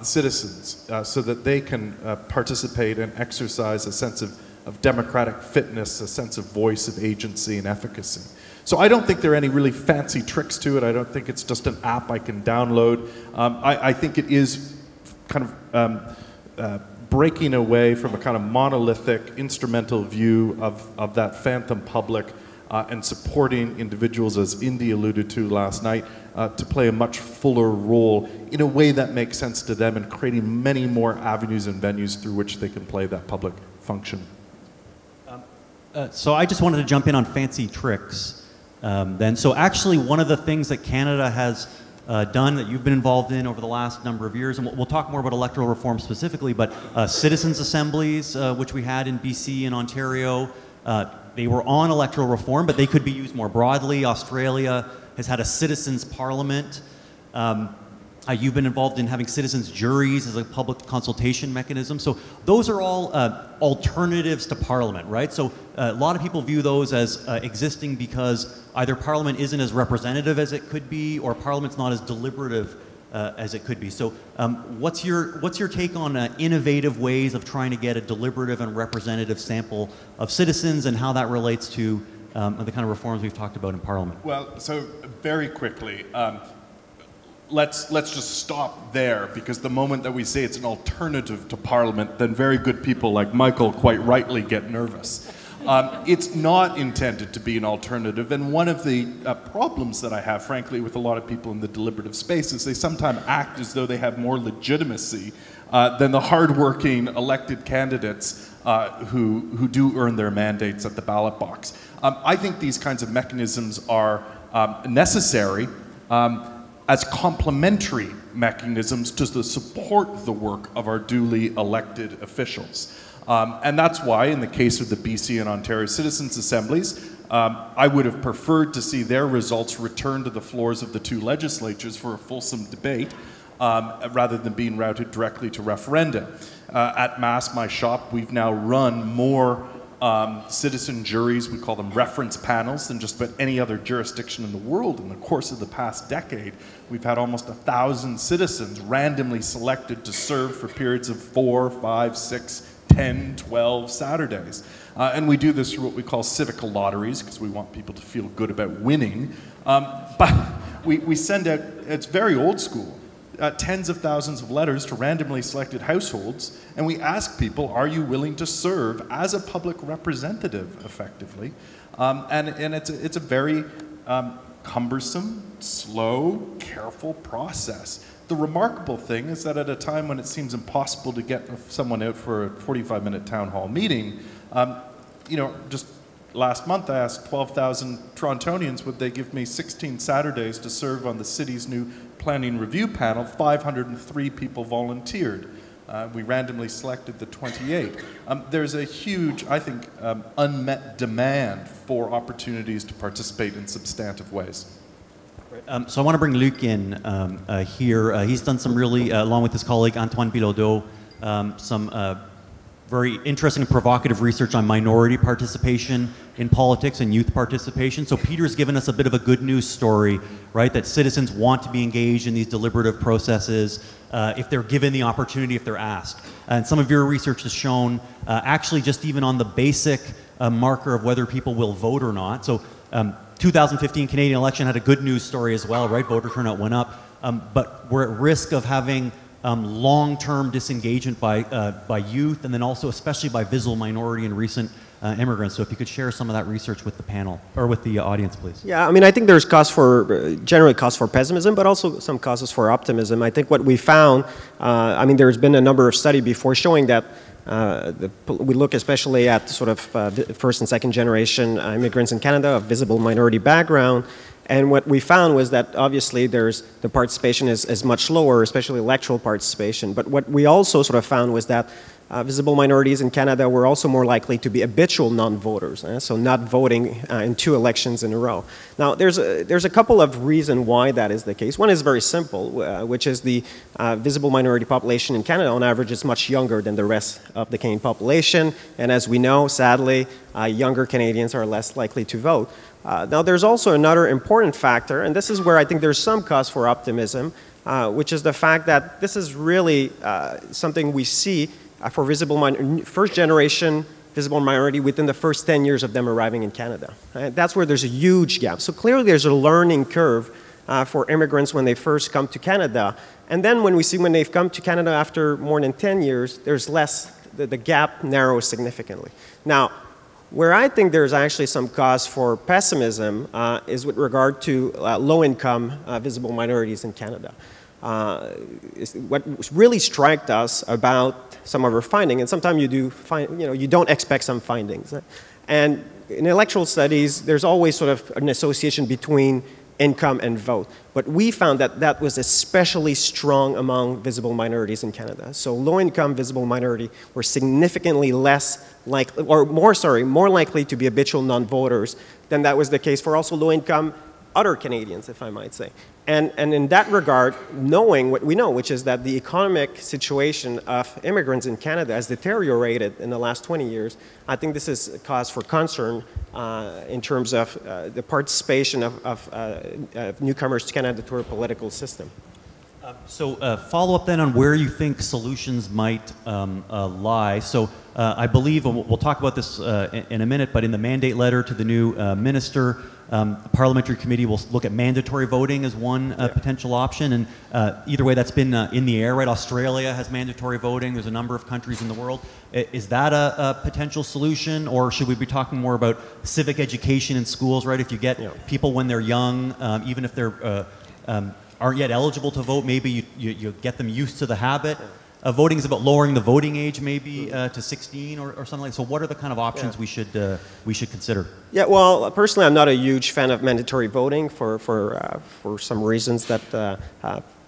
citizens so that they can participate and exercise a sense of democratic fitness, a sense of voice, of agency and efficacy. So I don't think there are any really fancy tricks to it. I don't think it's just an app I can download. I think it is kind of breaking away from a kind of monolithic, instrumental view of that phantom public and supporting individuals, as Indy alluded to last night, to play a much fuller role in a way that makes sense to them and creating many more avenues and venues through which they can play that public function. So I just wanted to jump in on fancy tricks then. So actually one of the things that Canada has done that you've been involved in over the last number of years, and we'll talk more about electoral reform specifically, but citizens' assemblies, which we had in BC and Ontario, they were on electoral reform, but they could be used more broadly. Australia has had a citizens' parliament. You've been involved in having citizens' juries as a public consultation mechanism. So those are all alternatives to parliament, right? So a lot of people view those as existing because either parliament isn't as representative as it could be, or parliament's not as deliberative as it could be. So what's your take on innovative ways of trying to get a deliberative and representative sample of citizens, and how that relates to the kind of reforms we've talked about in Parliament? Well, so very quickly, let's just stop there, because the moment that we say it's an alternative to Parliament, then very good people like Michael quite rightly get nervous. It's not intended to be an alternative, and one of the problems that I have, frankly, with a lot of people in the deliberative space is they sometimes act as though they have more legitimacy than the hardworking elected candidates who do earn their mandates at the ballot box. I think these kinds of mechanisms are necessary as complementary mechanisms to support the work of our duly elected officials. And that's why, in the case of the BC and Ontario Citizens' Assemblies, I would have preferred to see their results returned to the floors of the two legislatures for a fulsome debate, rather than being routed directly to referenda. At Mass, my shop, we've now run more citizen juries, we call them reference panels, than just about any other jurisdiction in the world. In the course of the past decade, we've had almost 1,000 citizens randomly selected to serve for periods of 4, 5, 6, 10, 12 Saturdays. And we do this through what we call civic lotteries, because we want people to feel good about winning. But we send out, it's very old school, tens of thousands of letters to randomly selected households, and we ask people, are you willing to serve as a public representative, effectively? And it's a very cumbersome, slow, careful process. The remarkable thing is that at a time when it seems impossible to get someone out for a 45-minute town hall meeting, you know, just last month I asked 12,000 Torontonians would they give me 16 Saturdays to serve on the city's new planning review panel. 503 people volunteered. We randomly selected the 28. There's a huge, I think, unmet demand for opportunities to participate in substantive ways. So I want to bring Luc in here. He's done some really, along with his colleague Antoine Bilodeau, some very interesting and provocative research on minority participation in politics and youth participation. So Peter's given us a bit of a good news story, right? That citizens want to be engaged in these deliberative processes if they're given the opportunity, if they're asked. And some of your research has shown actually just even on the basic marker of whether people will vote or not. So 2015 Canadian election had a good news story as well, right? Voter turnout went up, but we're at risk of having long-term disengagement by youth, and then also especially by visible minority and recent immigrants. So if you could share some of that research with the panel, or with the audience, please. Yeah, I mean, I think there's generally cause for pessimism, but also some causes for optimism. I think what we found, I mean, there's been a number of studies before showing that we look especially at sort of first and second generation immigrants in Canada of visible minority background. And what we found was that obviously the participation is much lower, especially electoral participation. But what we also sort of found was that visible minorities in Canada were also more likely to be habitual non-voters, so not voting in 2 elections in a row. Now, there's a couple of reasons why that is the case. One is very simple, which is the visible minority population in Canada, on average, is much younger than the rest of the Canadian population. And as we know, sadly, younger Canadians are less likely to vote. Now, there's also another important factor, and this is where I think there's some cause for optimism, which is the fact that this is really something we see for first-generation visible minority within the first 10 years of them arriving in Canada. That's where there's a huge gap. So clearly there's a learning curve for immigrants when they first come to Canada. And then when we see when they've come to Canada after more than 10 years, there's less, the gap narrows significantly. Now, where I think there's actually some cause for pessimism is with regard to low-income visible minorities in Canada. What really struck us about some of our findings, and sometimes you do find, you don't expect some findings. And in electoral studies, there's always sort of an association between income and vote. But we found that that was especially strong among visible minorities in Canada. So low-income visible minority were significantly less likely, or more likely to be habitual non-voters than that was the case for also low-income other Canadians, if I might say. And in that regard, knowing what we know, which is that the economic situation of immigrants in Canada has deteriorated in the last 20 years, I think this is a cause for concern in terms of the participation of newcomers to Canada to our political system. Follow up then on where you think solutions might lie. So I believe, and we'll talk about this in a minute, but in the mandate letter to the new minister, a parliamentary committee will look at mandatory voting as one potential option. And either way, that's been in the air, right? Australia has mandatory voting. There's a number of countries in the world. Is that a potential solution, or should we be talking more about civic education in schools, right? If you get people when they're young, even if they're aren't yet eligible to vote, maybe you get them used to the habit. Voting is about lowering the voting age maybe to 16 or something like that. So what are the kind of options we should consider? Yeah, well, personally, I'm not a huge fan of mandatory voting for some reasons that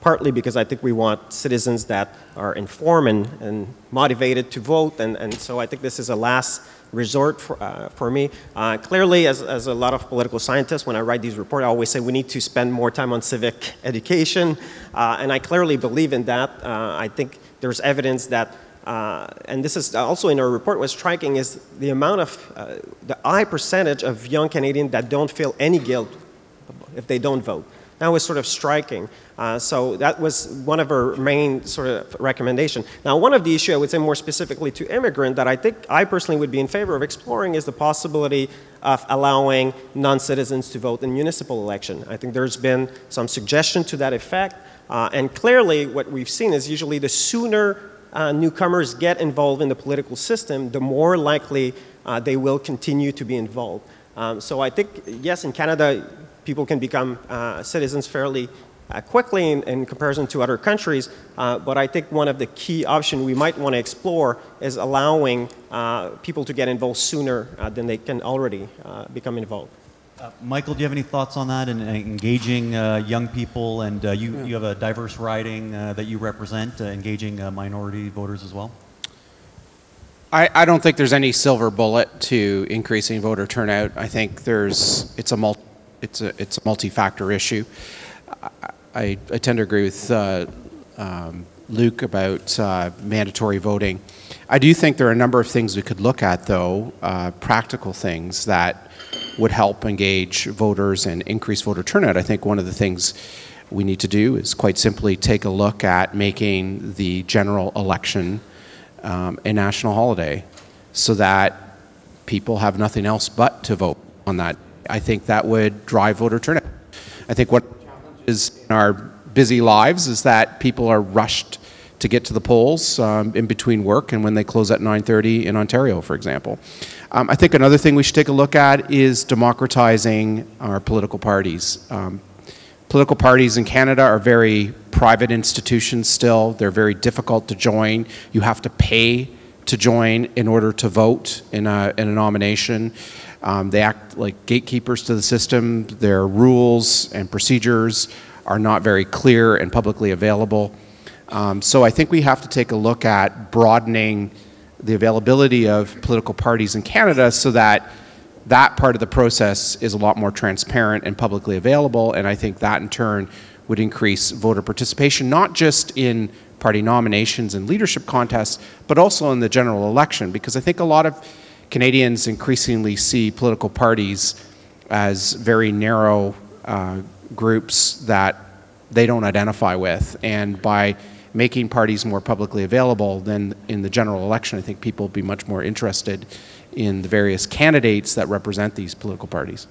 partly because I think we want citizens that are informed and motivated to vote, and so I think this is a last resort for me. Clearly, as a lot of political scientists, when I write these reports, I always say we need to spend more time on civic education, and I clearly believe in that. I think there's evidence that, and this is also in our report, what's striking is the amount of, the high percentage of young Canadians that don't feel any guilt if they don't vote. That was sort of striking. So that was one of our main sort of recommendations. Now, one of the issues, I would say more specifically to immigrants, that I think I personally would be in favor of exploring is the possibility of allowing non-citizens to vote in municipal election. I think there's been some suggestion to that effect. And clearly, what we've seen is usually the sooner newcomers get involved in the political system, the more likely they will continue to be involved. So I think, yes, in Canada, people can become citizens fairly quickly in comparison to other countries, but I think one of the key options we might want to explore is allowing people to get involved sooner than they can already become involved. Michael, do you have any thoughts on that and engaging young people? And you have a diverse riding that you represent, engaging minority voters as well? I don't think there's any silver bullet to increasing voter turnout. I think it's a multi-factor issue. I tend to agree with Luke about mandatory voting. I do think there are a number of things we could look at, though, practical things that would help engage voters and increase voter turnout. I think one of the things we need to do is quite simply take a look at making the general election a national holiday so that people have nothing else but to vote on that. I think that would drive voter turnout. I think what is in our busy lives is that people are rushed to get to the polls in between work and when they close at 9:30 in Ontario, for example. I think another thing we should take a look at is democratizing our political parties. Political parties in Canada are very private institutions still. They're very difficult to join. You have to pay to join in order to vote in a nomination. They act like gatekeepers to the system. Their rules and procedures are not very clear and publicly available. So I think we have to take a look at broadening the availability of political parties in Canada so that that part of the process is a lot more transparent and publicly available, and I think that in turn would increase voter participation, not just in party nominations and leadership contests, but also in the general election, because I think a lot of Canadians increasingly see political parties as very narrow groups that they don't identify with, and by making parties more publicly available, then in the general election, I think people will be much more interested in the various candidates that represent these political parties.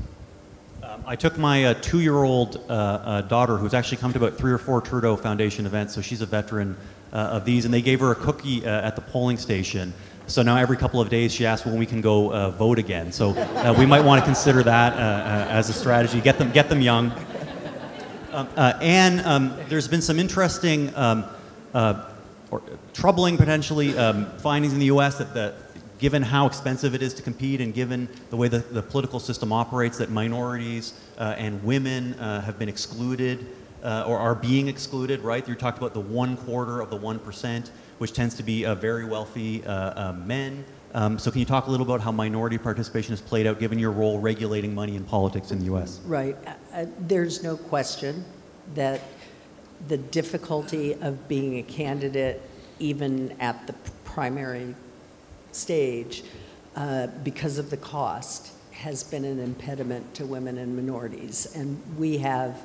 I took my 2-year-old daughter, who's actually come to about 3 or 4 Trudeau Foundation events, so she's a veteran of these, and they gave her a cookie at the polling station. So now every couple of days she asks when we can go vote again. So we might want to consider that as a strategy. Get them young. And there's been some interesting or troubling, potentially, findings in the U.S. that given how expensive it is to compete and given the way the political system operates, that minorities and women have been excluded or are being excluded, right? You talked about the 1/4 of the 1%, which tends to be very wealthy men. So can you talk a little about how minority participation has played out given your role regulating money in politics in the U.S.? Right. There's no question that the difficulty of being a candidate, even at the primary stage, because of the cost, has been an impediment to women and minorities. And we have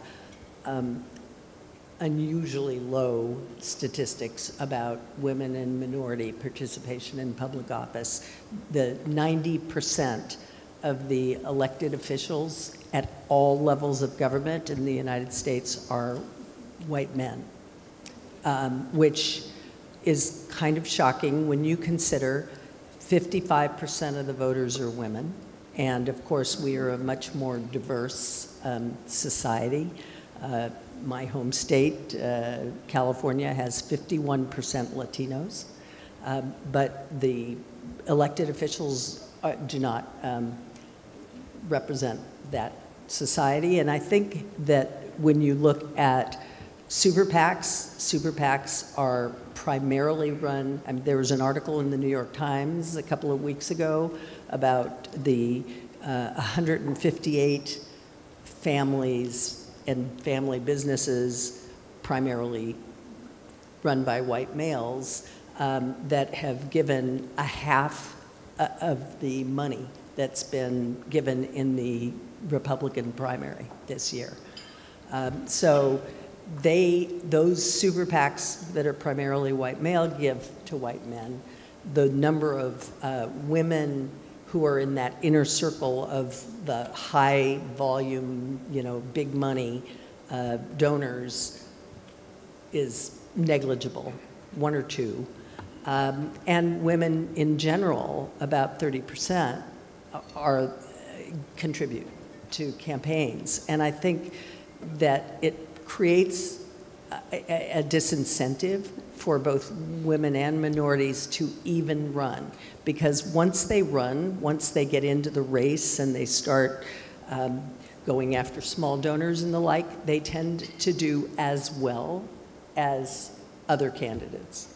a unusually low statistics about women and minority participation in public office. The 90% of the elected officials at all levels of government in the United States are white men, which is kind of shocking when you consider 55% of the voters are women. And of course, we are a much more diverse society. My home state, California, has 51% Latinos, but the elected officials do not represent that society. And I think that when you look at super PACs are primarily run, I mean, there was an article in the New York Times a couple of weeks ago about the 158 families and family businesses, primarily run by white males, that have given a half of the money that's been given in the Republican primary this year. So those super PACs that are primarily white male give to white men. The number of women who are in that inner circle of the high volume, big money donors is negligible, 1 or 2. And women in general, about 30%, contribute to campaigns. And I think that it creates a disincentive for both women and minorities to even run. Because once they run, once they get into the race and they start going after small donors and the like, they tend to do as well as other candidates.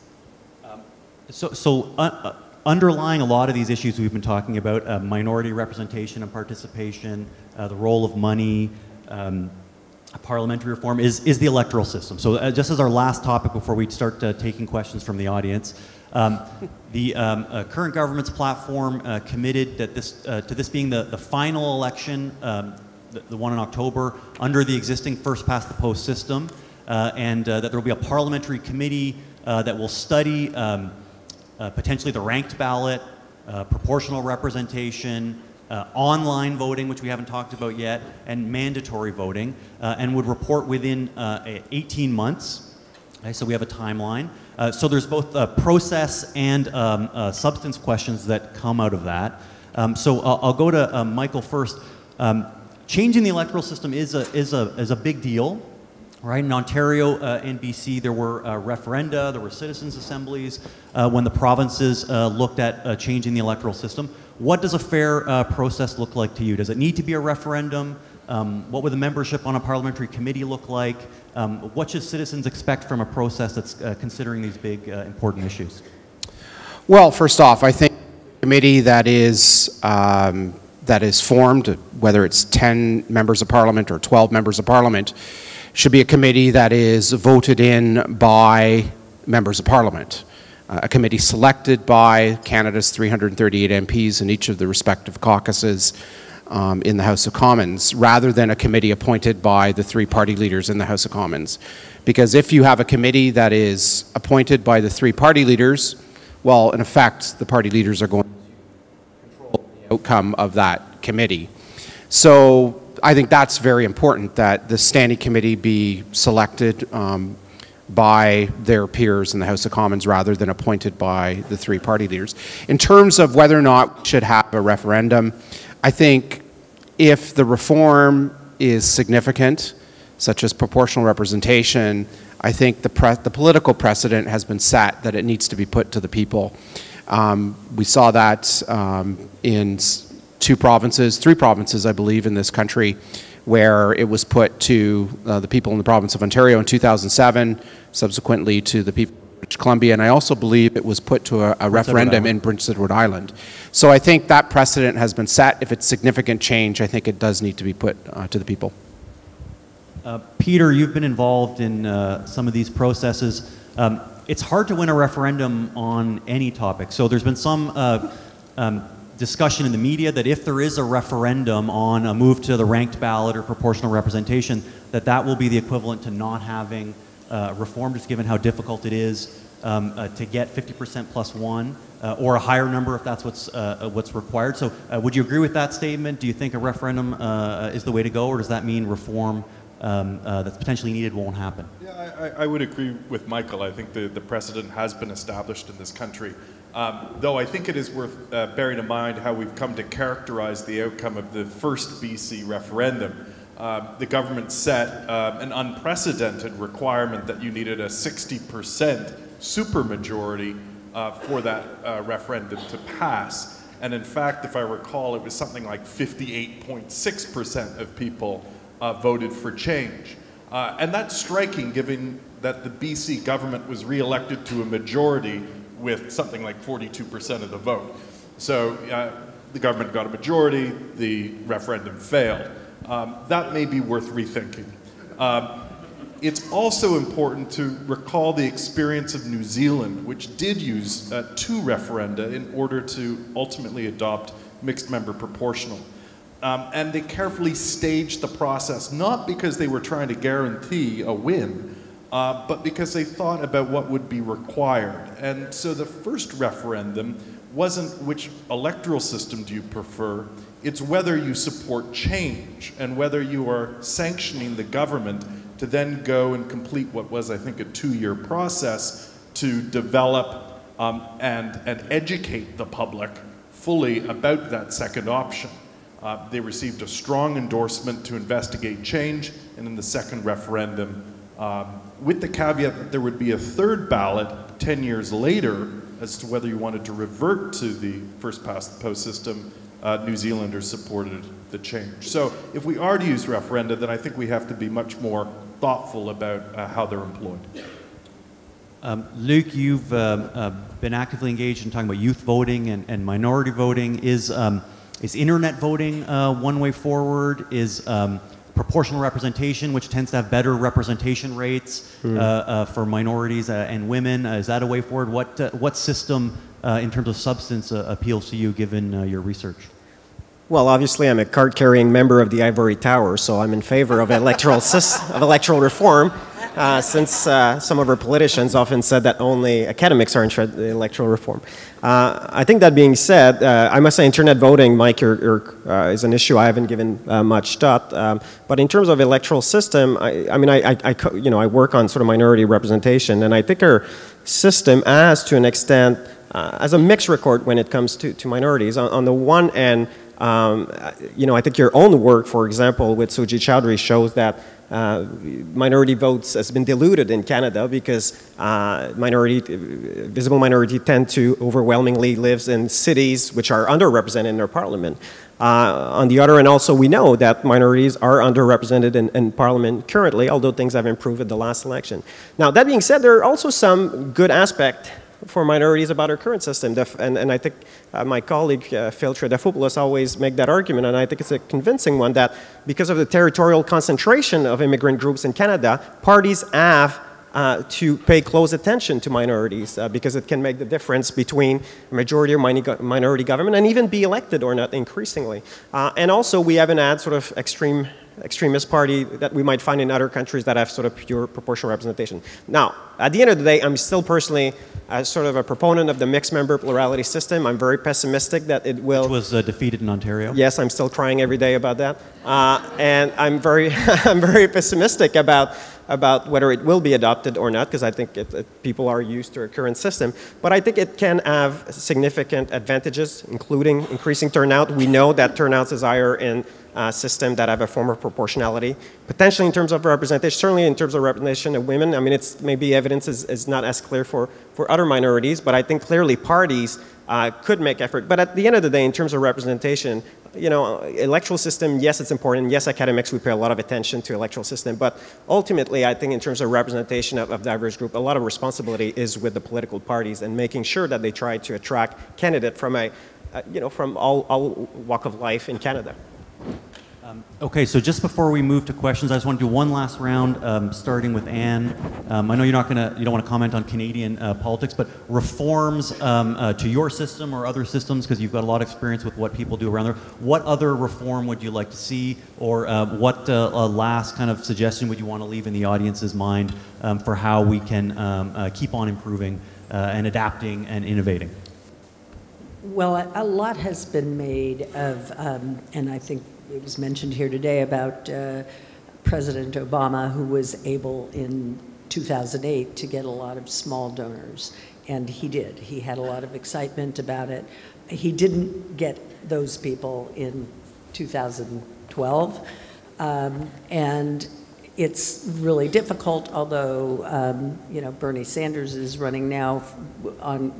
Underlying a lot of these issues we've been talking about, minority representation and participation, the role of money, parliamentary reform, is the electoral system. So just as our last topic before we start taking questions from the audience, the current government's platform committed that to this being the final election, the one in October, under the existing first-past-the-post system, and that there will be a parliamentary committee that will study potentially the ranked ballot, proportional representation, online voting, which we haven't talked about yet, and mandatory voting, and would report within 18 months. Okay, so we have a timeline. So there's both process and substance questions that come out of that. So I'll go to Michael first. Changing the electoral system is a big deal. Right, in Ontario and BC, there were referenda, there were citizens' assemblies when the provinces looked at changing the electoral system. What does a fair process look like to you? Does it need to be a referendum? What would the membership on a parliamentary committee look like? What should citizens expect from a process that's considering these big, important issues? Well, first off, I think a committee that is formed, whether it's 10 members of parliament or 12 members of parliament, should be a committee that is voted in by members of parliament. A committee selected by Canada's 338 MPs in each of the respective caucuses in the House of Commons, rather than a committee appointed by the 3 party leaders in the House of Commons. Because if you have a committee that is appointed by the 3 party leaders, well, in effect, the party leaders are going to control the outcome of that committee. So I think that's very important, that the standing committee be selected by their peers in the House of Commons rather than appointed by the 3 party leaders. In terms of whether or not we should have a referendum, I think if the reform is significant, such as proportional representation, I think the political precedent has been set that it needs to be put to the people. We saw that in 3 provinces, I believe, in this country, where it was put to the people in the province of Ontario in 2007, subsequently to the people of British Columbia, and I also believe it was put to a referendum in Prince Edward Island. So I think that precedent has been set. If it's significant change, I think it does need to be put to the people. Peter, you've been involved in some of these processes. It's hard to win a referendum on any topic. So there's been some discussion in the media that if there is a referendum on a move to the ranked ballot or proportional representation, that will be the equivalent to not having reform, just given how difficult it is to get 50% plus one, or a higher number if that's what's required. So would you agree with that statement? Do you think a referendum is the way to go, or does that mean reform that's potentially needed won't happen? Yeah, I would agree with Michael. I think the precedent has been established in this country. Though I think it is worth bearing in mind how we've come to characterize the outcome of the first BC referendum. The government set an unprecedented requirement that you needed a 60% supermajority for that referendum to pass. And in fact, if I recall, it was something like 58.6% of people voted for change. And that's striking, given that the BC government was re-elected to a majority with something like 42% of the vote. So the government got a majority, the referendum failed. That may be worth rethinking. It's also important to recall the experience of New Zealand, which did use 2 referenda in order to ultimately adopt mixed member proportional. And they carefully staged the process, not because they were trying to guarantee a win, but because they thought about what would be required. And so the first referendum wasn't which electoral system do you prefer, it's whether you support change and whether you are sanctioning the government to then go and complete what was, I think, a 2-year process to develop and educate the public fully about that second option. They received a strong endorsement to investigate change, and in the second referendum, with the caveat that there would be a third ballot 10 years later as to whether you wanted to revert to the first past the post system, New Zealanders supported the change. So if we are to use referenda, then I think we have to be much more thoughtful about how they're employed. Luke, you've been actively engaged in talking about youth voting and minority voting. Is internet voting one way forward? Is proportional representation, which tends to have better representation rates for minorities and women, is that a way forward? What system in terms of substance appeals to you given your research? Well, obviously, I'm a card-carrying member of the Ivory Tower, so I'm in favor of electoral reform, since some of our politicians often said that only academics are interested in electoral reform. I think that being said, I must say internet voting, Mike, is an issue I haven't given much thought. But in terms of electoral system, I work on sort of minority representation, and I think our system has, to an extent, as a mixed record when it comes to minorities. On the one end, I think your own work, for example, with Suji Chowdhury shows that minority votes has been diluted in Canada because visible minority tend to overwhelmingly live in cities which are underrepresented in their parliament. On the other end, also, we know that minorities are underrepresented in parliament currently, although things have improved at the last election. Now, that being said, there are also some good aspects for minorities about our current system. And I think my colleague, Phil Tredafopoulos, always make that argument, and I think it's a convincing one, that because of the territorial concentration of immigrant groups in Canada, parties have to pay close attention to minorities because it can make the difference between majority or minority government and even be elected or not increasingly. And also, we haven't had sort of extremist party that we might find in other countries that have sort of pure proportional representation. Now, at the end of the day, I'm still personally sort of a proponent of the mixed member plurality system. I'm very pessimistic that it will... Which was defeated in Ontario. Yes, I'm still crying every day about that. And I'm very, I'm very pessimistic about whether it will be adopted or not, because I think people are used to our current system. But I think it can have significant advantages, including increasing turnout. We know that turnout is higher in system that have a form of proportionality, potentially in terms of representation, certainly in terms of representation of women. I mean, it's maybe evidence is not as clear for other minorities, but I think clearly parties could make effort. But at the end of the day, in terms of representation, electoral system, yes, it's important. Yes, academics, we pay a lot of attention to electoral system. But ultimately, I think in terms of representation of diverse group, a lot of responsibility is with the political parties and making sure that they try to attract candidates from from all walk of life in Canada. Okay, so just before we move to questions, I just want to do one last round, starting with Anne. I know you don't want to comment on Canadian politics, but reforms to your system or other systems, because you've got a lot of experience with what people do around there. What other reform would you like to see, or what last kind of suggestion would you want to leave in the audience's mind for how we can keep on improving and adapting and innovating? Well, a lot has been made of, and I think it was mentioned here today about President Obama, who was able in 2008 to get a lot of small donors, and he did. He had a lot of excitement about it. He didn't get those people in 2012, and it's really difficult, although, you know, Bernie Sanders is running now on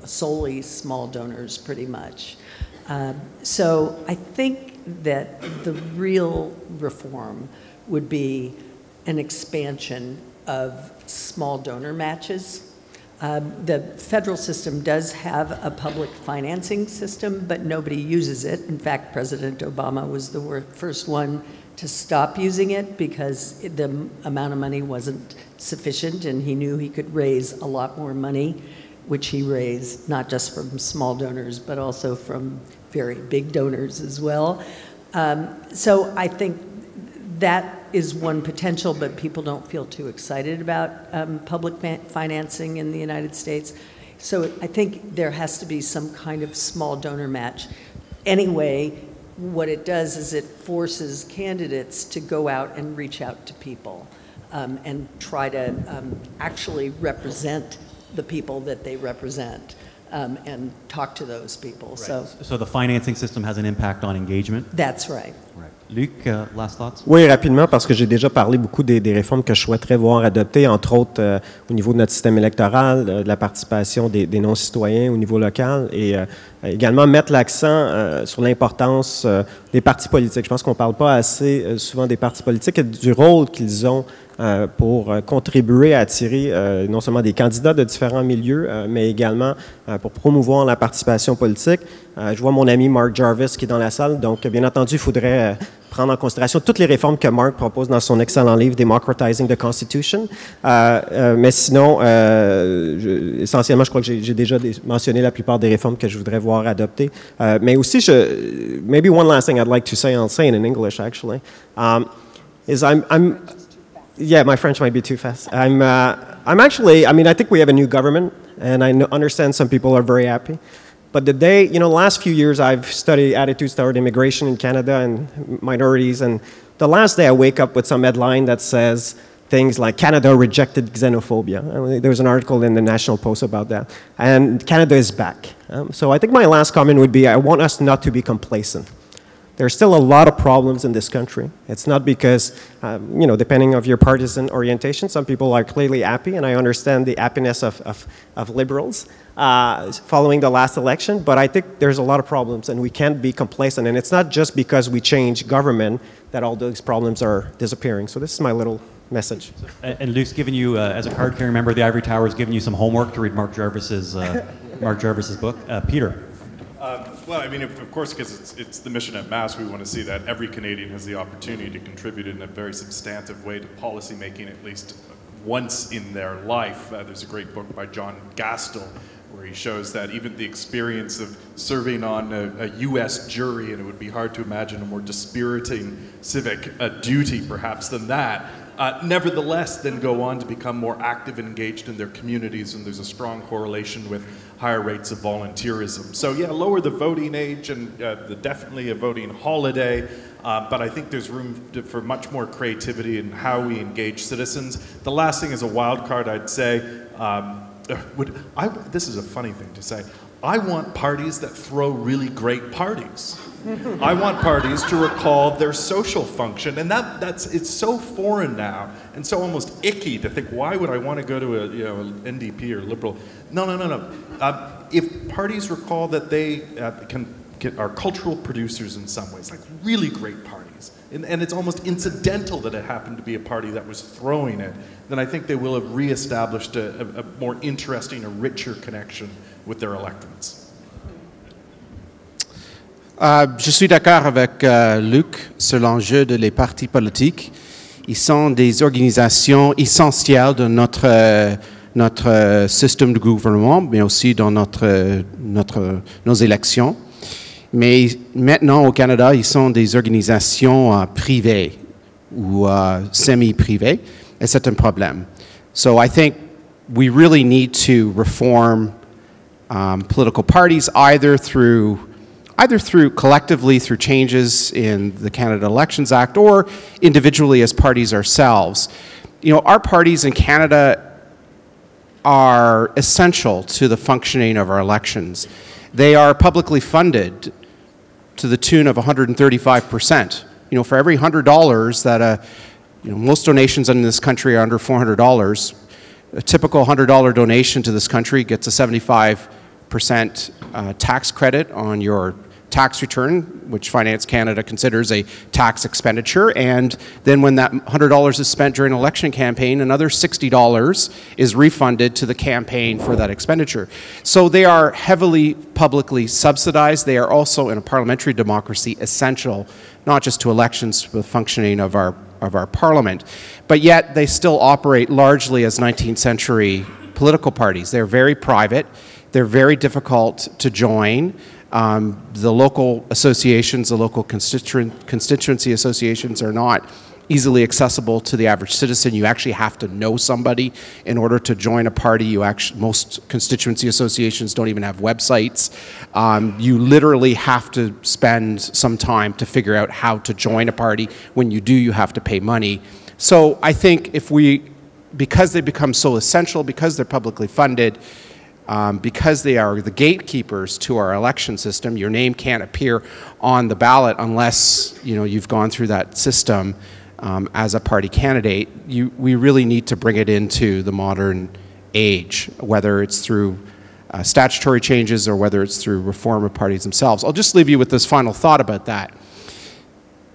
solely small donors pretty much. So I think that the real reform would be an expansion of small donor matches. The federal system does have a public financing system, but nobody uses it. In fact, President Obama was the first one to stop using it because the amount of money wasn't sufficient, and he knew he could raise a lot more money, which he raised not just from small donors, but also from very big donors as well. So I think that is one potential, but people don't feel too excited about public financing in the United States. So I think there has to be some kind of small donor match. Anyway, what it does is it forces candidates to go out and reach out to people and try to actually represent the people that they represent. And talk to those people. Right. So the financing system has an impact on engagement? That's right. Right. Luc, last thoughts? Oui, rapidement, parce que j'ai déjà parlé beaucoup des réformes que je souhaiterais voir adoptées, entre autres au niveau de notre système électoral, de la participation des non-citoyens au niveau local, et également mettre l'accent sur l'importance des partis politiques. Je pense qu'on ne parle pas assez souvent des partis politiques et du rôle qu'ils ont pour contribuer à attirer non seulement des candidats de différents milieux, mais également pour promouvoir la participation politique. Je vois mon ami Mark Jarvis qui est dans la salle, donc bien entendu, il faudrait prendre en considération toutes les réformes que Mark propose dans son excellent livre « Democratizing the Constitution ». Mais sinon, essentiellement, je crois que j'ai déjà mentionné la plupart des réformes que je voudrais voir adoptées. Mais aussi, maybe one last thing I'd like to say, I'll say it in English actually, is yeah, my French might be too fast. I'm actually, I mean, I think we have a new government, and I understand some people are very happy. But the day, you know, the last few years I've studied attitudes toward immigration in Canada and minorities, and the last day I wake up with some headline that says things like Canada rejected xenophobia. I mean, there was an article in the National Post about that. And Canada is back. So I think my last comment would be I want us not to be complacent. There's still a lot of problems in this country. It's not because, you know, depending on your partisan orientation, some people are clearly happy, and I understand the happiness of liberals following the last election, but I think there's a lot of problems, and we can't be complacent. And it's not just because we change government that all those problems are disappearing. So this is my little message. And Luke's given you, as a card-carrying member of the Ivory Tower, has given you some homework to read Mark Jarvis's book. Peter. Well, I mean, of course, because it's the mission at Mass, we want to see that every Canadian has the opportunity to contribute in a very substantive way to policy making at least once in their life. There's a great book by John Gastel where he shows that even the experience of serving on a U.S. jury, and it would be hard to imagine a more dispiriting civic duty perhaps than that, nevertheless then go on to become more active and engaged in their communities, and there's a strong correlation with higher rates of volunteerism. So yeah, lower the voting age and definitely a voting holiday, but I think there's room for much more creativity in how we engage citizens. The last thing is a wild card, I'd say, this is a funny thing to say, I want parties that throw really great parties. I want parties to recall their social function, and it's so foreign now and so almost icky to think, why would I want to go to an NDP or Liberal? No. If parties recall that they are cultural producers in some ways, like really great parties, and it's almost incidental that it happened to be a party that was throwing it, then I think they will have reestablished a more interesting, a richer connection with their electorates. Je suis d'accord avec Luc sur l'enjeu de les partis politiques. Ils sont des organisations essentielles de notre système de gouvernement, mais aussi dans nos élections. Mais maintenant, au Canada, ils sont des organisations privées ou semi-privées, et c'est un problème. So I think we really need to reform political parties either through collectively through changes in the Canada Elections Act or individually as parties ourselves. You know, our parties in Canada are essential to the functioning of our elections. They are publicly funded to the tune of 135%. You know, for every $100 that most donations in this country are under $400. A typical $100 donation to this country gets a 75% tax credit on your tax return, which Finance Canada considers a tax expenditure. And then when that $100 is spent during an election campaign, another $60 is refunded to the campaign for that expenditure. So they are heavily publicly subsidized. They are also, in a parliamentary democracy, essential, not just to elections, but the functioning of our parliament. But yet they still operate largely as 19th century political parties. They're very private. They're very difficult to join. The local associations, the local constituency associations are not easily accessible to the average citizen. You actually have to know somebody in order to join a party. Most constituency associations don't even have websites. You literally have to spend some time to figure out how to join a party. When you do, you have to pay money. So I think because they become so essential, because they're publicly funded, because they are the gatekeepers to our election system, your name can't appear on the ballot unless you've gone through that system as a party candidate. We really need to bring it into the modern age, whether it's through statutory changes or whether it's through reform of parties themselves. I'll just leave you with this final thought about that.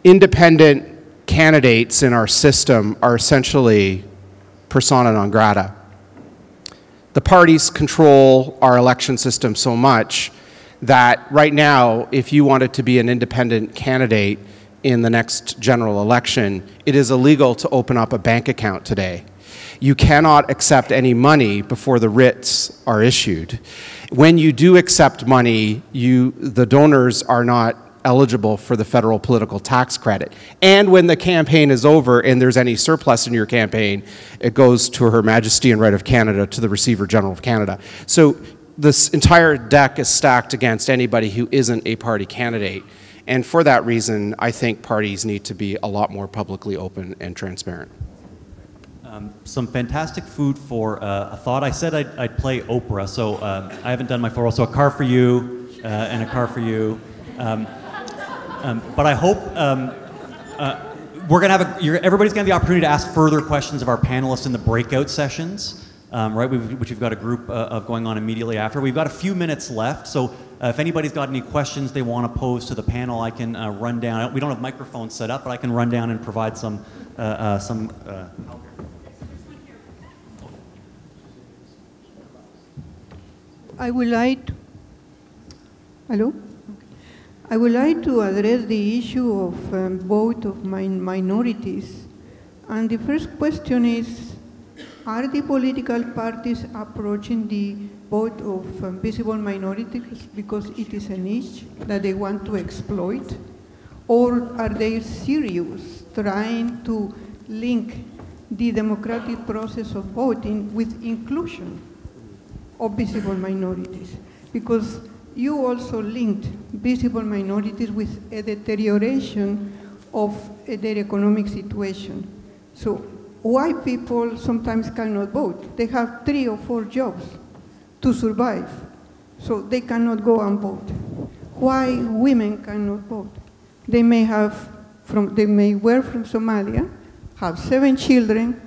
Independent candidates in our system are essentially persona non grata. The parties control our election system so much that right now, if you wanted to be an independent candidate in the next general election, it is illegal to open up a bank account today. You cannot accept any money before the writs are issued. When you do accept money, the donors are not eligible for the federal political tax credit. And when the campaign is over and there's any surplus in your campaign, it goes to Her Majesty and Right of Canada, to the Receiver General of Canada. So this entire deck is stacked against anybody who isn't a party candidate. And for that reason, I think parties need to be a lot more publicly open and transparent. Some fantastic food for a thought. I said I'd play Oprah, so I haven't done my floor. So a car for you and a car for you. But I hope we're going to have everybody's going to have the opportunity to ask further questions of our panelists in the breakout sessions, right? Which we've got a group of going on immediately after. We've got a few minutes left, so if anybody's got any questions they want to pose to the panel, I can run down. We don't have microphones set up, but I can run down and provide some. I would like to, hello? I would like to address the issue of vote of minorities. And the first question is, are the political parties approaching the vote of visible minorities because it is a niche that they want to exploit? Or are they serious trying to link the democratic process of voting with inclusion of visible minorities? Because you also linked visible minorities with a deterioration of their economic situation. So white people sometimes cannot vote. They have 3 or 4 jobs to survive, so they cannot go and vote. Why women cannot vote? They may were from Somalia, have 7 children,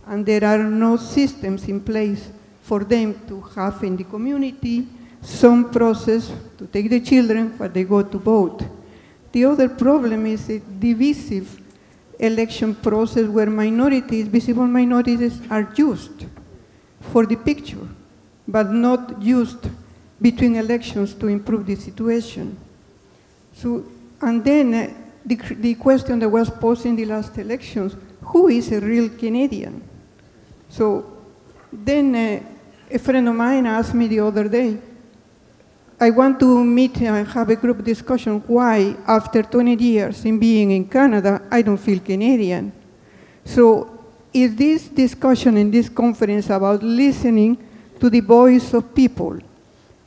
and there are no systems in place for them to have in the community some process to take the children when they go to vote. The other problem is a divisive election process where minorities, visible minorities, are used for the picture, but not used between elections to improve the situation. So, and then the question that was posed in the last elections, who is a real Canadian? So then a friend of mine asked me the other day, I want to meet and have a group discussion why, after 20 years in being in Canada, I don't feel Canadian. So is this discussion in this conference about listening to the voice of people?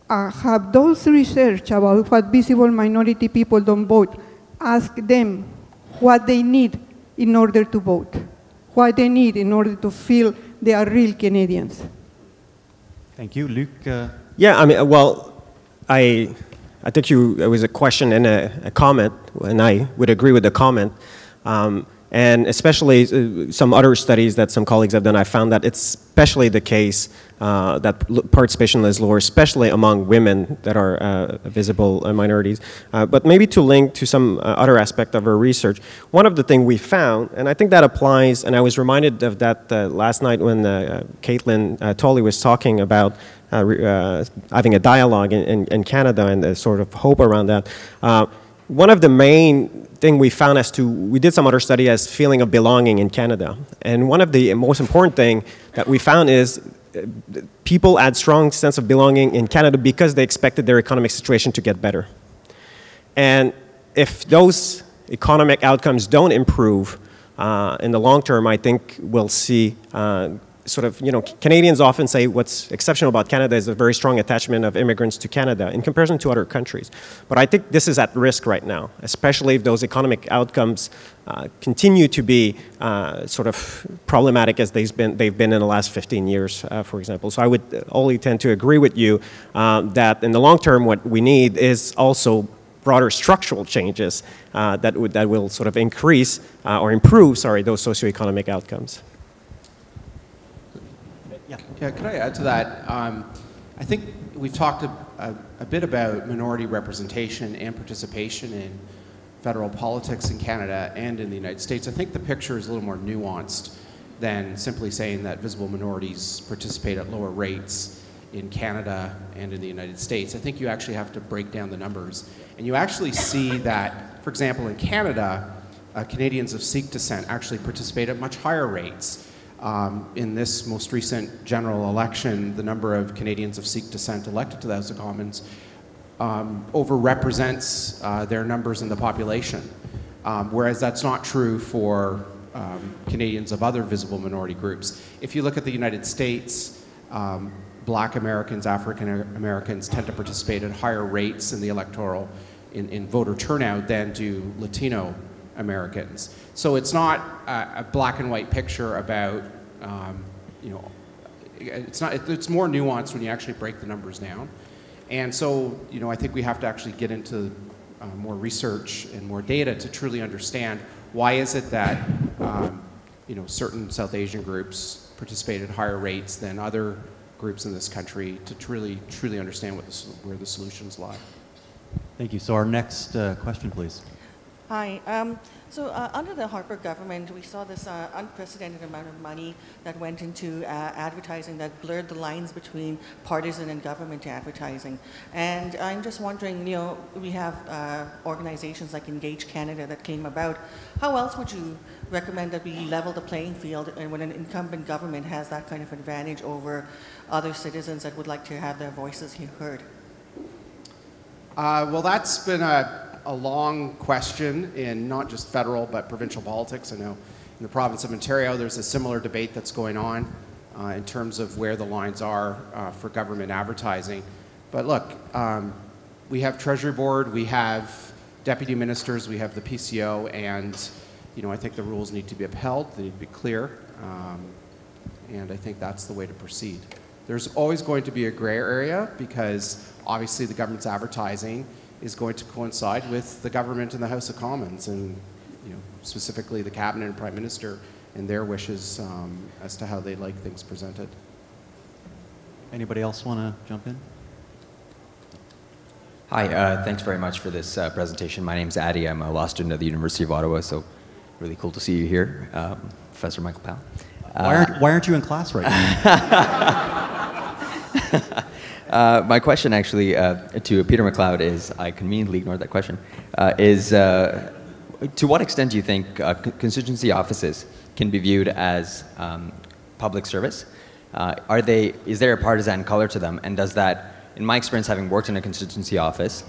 Have those research about what visible minority people don't vote, ask them what they need in order to vote, what they need in order to feel they are real Canadians. Thank you. Luc? Yeah, I mean, well, I think it was a question and a comment, and I would agree with the comment. And especially some other studies that some colleagues have done, I found that it's especially the case that participation is lower, especially among women that are visible minorities. But maybe to link to some other aspect of our research, one of the things we found, and I think that applies, and I was reminded of that last night when Caitlin Tolley was talking about having a dialogue in Canada and the sort of hope around that. One of the main thing we found we did some other study as feeling of belonging in Canada. And one of the most important thing that we found is people had strong sense of belonging in Canada because they expected their economic situation to get better. And if those economic outcomes don't improve in the long term, I think we'll see sort of, Canadians often say what's exceptional about Canada is a very strong attachment of immigrants to Canada in comparison to other countries. But I think this is at risk right now, especially if those economic outcomes continue to be sort of problematic as they've been in the last 15 years, for example. So I would only tend to agree with you that in the long term what we need is also broader structural changes that will sort of increase or improve, those socioeconomic outcomes. Yeah, could I add to that? I think we've talked a bit about minority representation and participation in federal politics in Canada and in the United States. I think the picture is a little more nuanced than simply saying that visible minorities participate at lower rates in Canada and in the United States. I think you actually have to break down the numbers. And you actually see that, for example, in Canada, Canadians of Sikh descent actually participate at much higher rates. In this most recent general election, the number of Canadians of Sikh descent elected to the House of Commons overrepresents their numbers in the population, whereas that's not true for Canadians of other visible minority groups. If you look at the United States, Black Americans, African Americans tend to participate at higher rates in the electoral, in voter turnout than do Latino Americans. So it's not a black and white picture about, it's more nuanced when you actually break the numbers down. And so, I think we have to actually get into more research and more data to truly understand why is it that, certain South Asian groups participate at higher rates than other groups in this country to truly understand where the solutions lie. Thank you. So our next question, please. Hi. So under the Harper government, we saw this unprecedented amount of money that went into advertising that blurred the lines between partisan and government advertising. And I'm just wondering, we have organizations like Engage Canada that came about. How else would you recommend that we level the playing field when an incumbent government has that kind of advantage over other citizens that would like to have their voices heard? Well, that's been a long question in not just federal but provincial politics. I know in the province of Ontario there's a similar debate that's going on in terms of where the lines are for government advertising. But look, we have Treasury Board, we have deputy ministers, we have the PCO, and I think the rules need to be upheld, they need to be clear, and I think that's the way to proceed. There's always going to be a gray area because obviously the government's advertising is going to coincide with the government and the House of Commons and specifically the Cabinet and Prime Minister and their wishes as to how they like things presented. Anybody else want to jump in? Hi, thanks very much for this presentation. My name's Addy. I'm a law student at the University of Ottawa, so really cool to see you here, Professor Michael Powell. Why aren't you in class right now? My question actually to Peter MacLeod is, I conveniently ignored that question, to what extent do you think constituency offices can be viewed as public service? Is there a partisan color to them? And does that, in my experience having worked in a constituency office,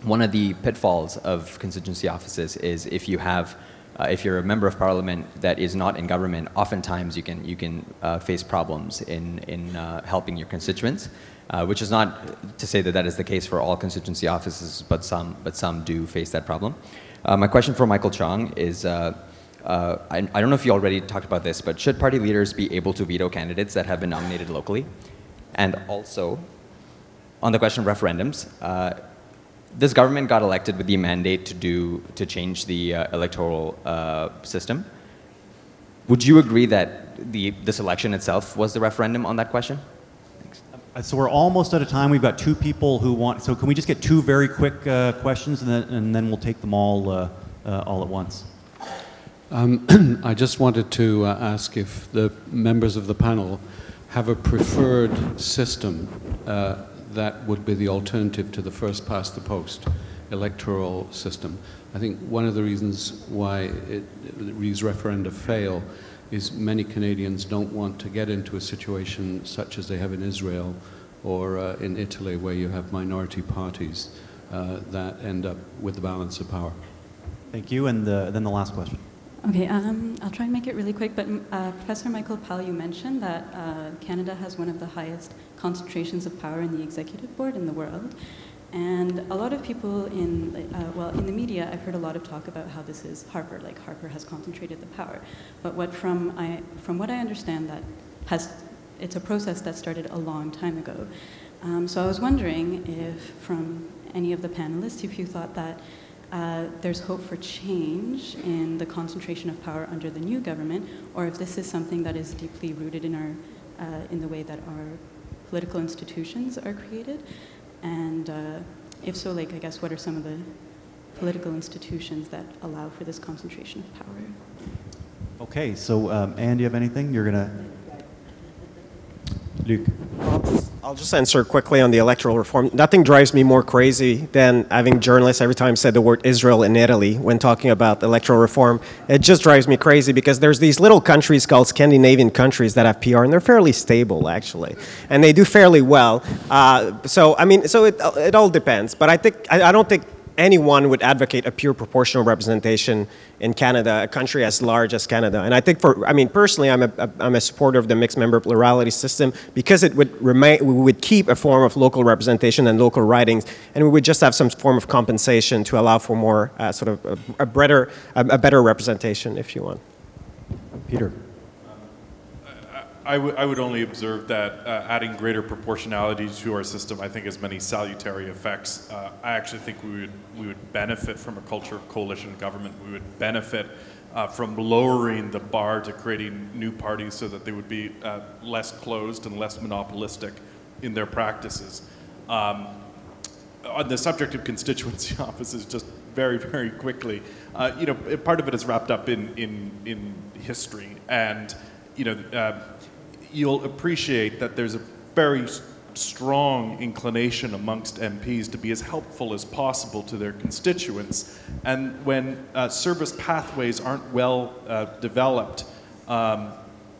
one of the pitfalls of constituency offices is if you're a member of parliament that is not in government, oftentimes you can face problems in helping your constituents, which is not to say that that is the case for all constituency offices, but some do face that problem. My question for Michael Chong is, I don't know if you already talked about this, but should party leaders be able to veto candidates that have been nominated locally? And also, on the question of referendums, this government got elected with the mandate to change the electoral system. Would you agree that this election itself was the referendum on that question? Thanks. So we're almost out of time. We've got two people who want, so can we just get two very quick questions and then we'll take them all at once? I just wanted to ask if the members of the panel have a preferred system that would be the alternative to the first past the post electoral system. I think one of the reasons why these referenda fail is many Canadians don't want to get into a situation such as they have in Israel or in Italy, where you have minority parties that end up with the balance of power. Thank you, and then the last question. Okay, I'll try and make it really quick, but Professor Michael Powell, you mentioned that Canada has one of the highest concentrations of power in the executive board in the world. And a lot of people in the media, I've heard a lot of talk about how this is Harper, like Harper has concentrated the power. But from what I understand, it's a process that started a long time ago. So I was wondering if from any of the panelists, if you thought that there's hope for change in the concentration of power under the new government, or if this is something that is deeply rooted in the way that our political institutions are created, and if so, I guess, what are some of the political institutions that allow for this concentration of power? Okay, so Anne, do you have anything? You're gonna, Luc. I'll just answer quickly on the electoral reform. Nothing drives me more crazy than having journalists every time say the word Israel and Italy when talking about electoral reform. It just drives me crazy because there's these little countries called Scandinavian countries that have PR, and they're fairly stable, actually. And they do fairly well. So it all depends. But I don't think anyone would advocate a pure proportional representation in Canada, a country as large as Canada. And I think personally, I'm a supporter of the mixed member plurality system because it would we would keep a form of local representation and local ridings, and we would just have some form of compensation to allow for more a better representation, if you want. Peter. I would only observe that adding greater proportionality to our system, I think, has many salutary effects. I actually think we would benefit from a culture of coalition government. We would benefit from lowering the bar to creating new parties so that they would be less closed and less monopolistic in their practices. On the subject of constituency offices, just very, very quickly, part of it is wrapped up in history, and you'll appreciate that there's a very strong inclination amongst MPs to be as helpful as possible to their constituents. And when service pathways aren't well developed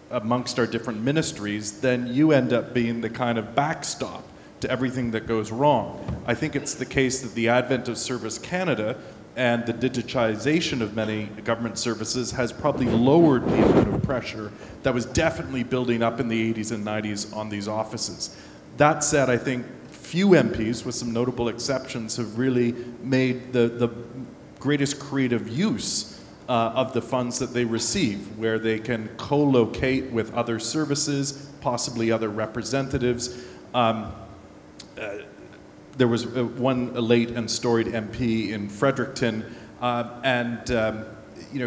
amongst our different ministries, then you end up being the kind of backstop to everything that goes wrong. I think it's the case that the advent of Service Canada and the digitization of many government services has probably lowered the amount of pressure that was definitely building up in the 80s and 90s on these offices. That said, I think few MPs, with some notable exceptions, have really made the greatest creative use of the funds that they receive, where they can co-locate with other services, possibly other representatives. There was one late and storied MP in Fredericton,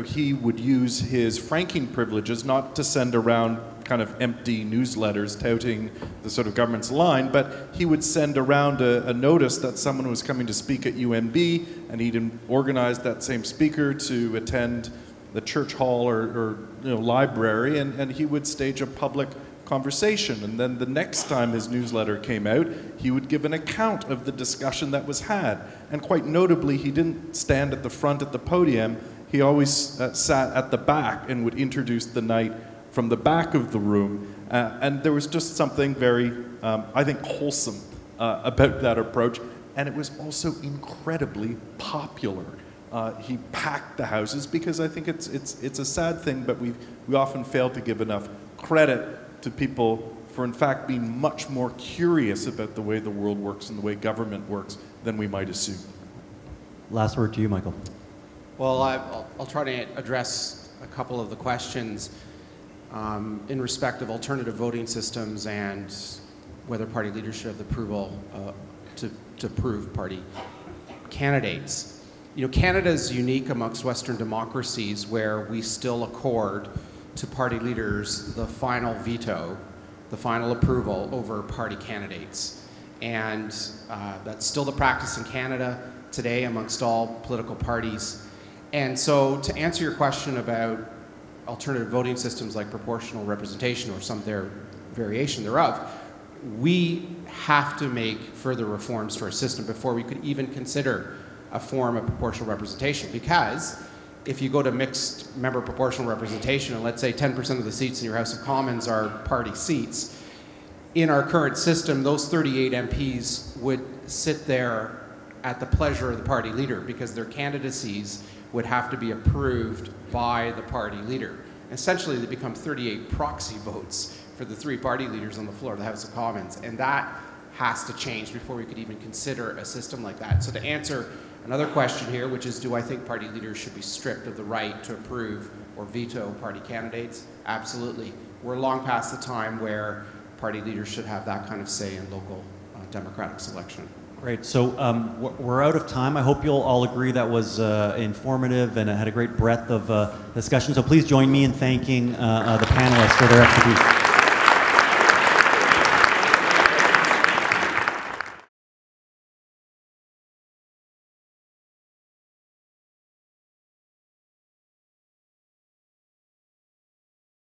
he would use his franking privileges not to send around kind of empty newsletters touting the sort of government's line, but he would send around a notice that someone was coming to speak at UNB, and he'd organize that same speaker to attend the church hall or library, and he would stage a public conversation. And then the next time his newsletter came out, he would give an account of the discussion that was had. And quite notably, he didn't stand at the front at the podium. He always sat at the back and would introduce the night from the back of the room. And there was just something very, I think, wholesome about that approach. And it was also incredibly popular. He packed the houses because I think it's a sad thing, but we often fail to give enough credit to people for in fact being much more curious about the way the world works and the way government works than we might assume. Last word to you, Michael. Well, I'll try to address a couple of the questions in respect of alternative voting systems and whether party leaders should have the approval to approve party candidates. You know, Canada is unique amongst Western democracies where we still accord to party leaders the final veto, the final approval over party candidates. And that's still the practice in Canada today amongst all political parties. And so to answer your question about alternative voting systems like proportional representation or some variation thereof, we have to make further reforms to our system before we could even consider a form of proportional representation, because if you go to mixed member proportional representation and let's say 10% of the seats in your House of Commons are party seats, in our current system those 38 MPs would sit there at the pleasure of the party leader because their candidacies would have to be approved by the party leader. Essentially they become 38 proxy votes for the three party leaders on the floor of the House of Commons, and that has to change before we could even consider a system like that. So to answer another question here, which is, do I think party leaders should be stripped of the right to approve or veto party candidates? Absolutely. We're long past the time where party leaders should have that kind of say in local democratic selection. Great. So we're out of time. I hope you'll all agree that was informative and it had a great breadth of discussion. So please join me in thanking the panelists for their expertise.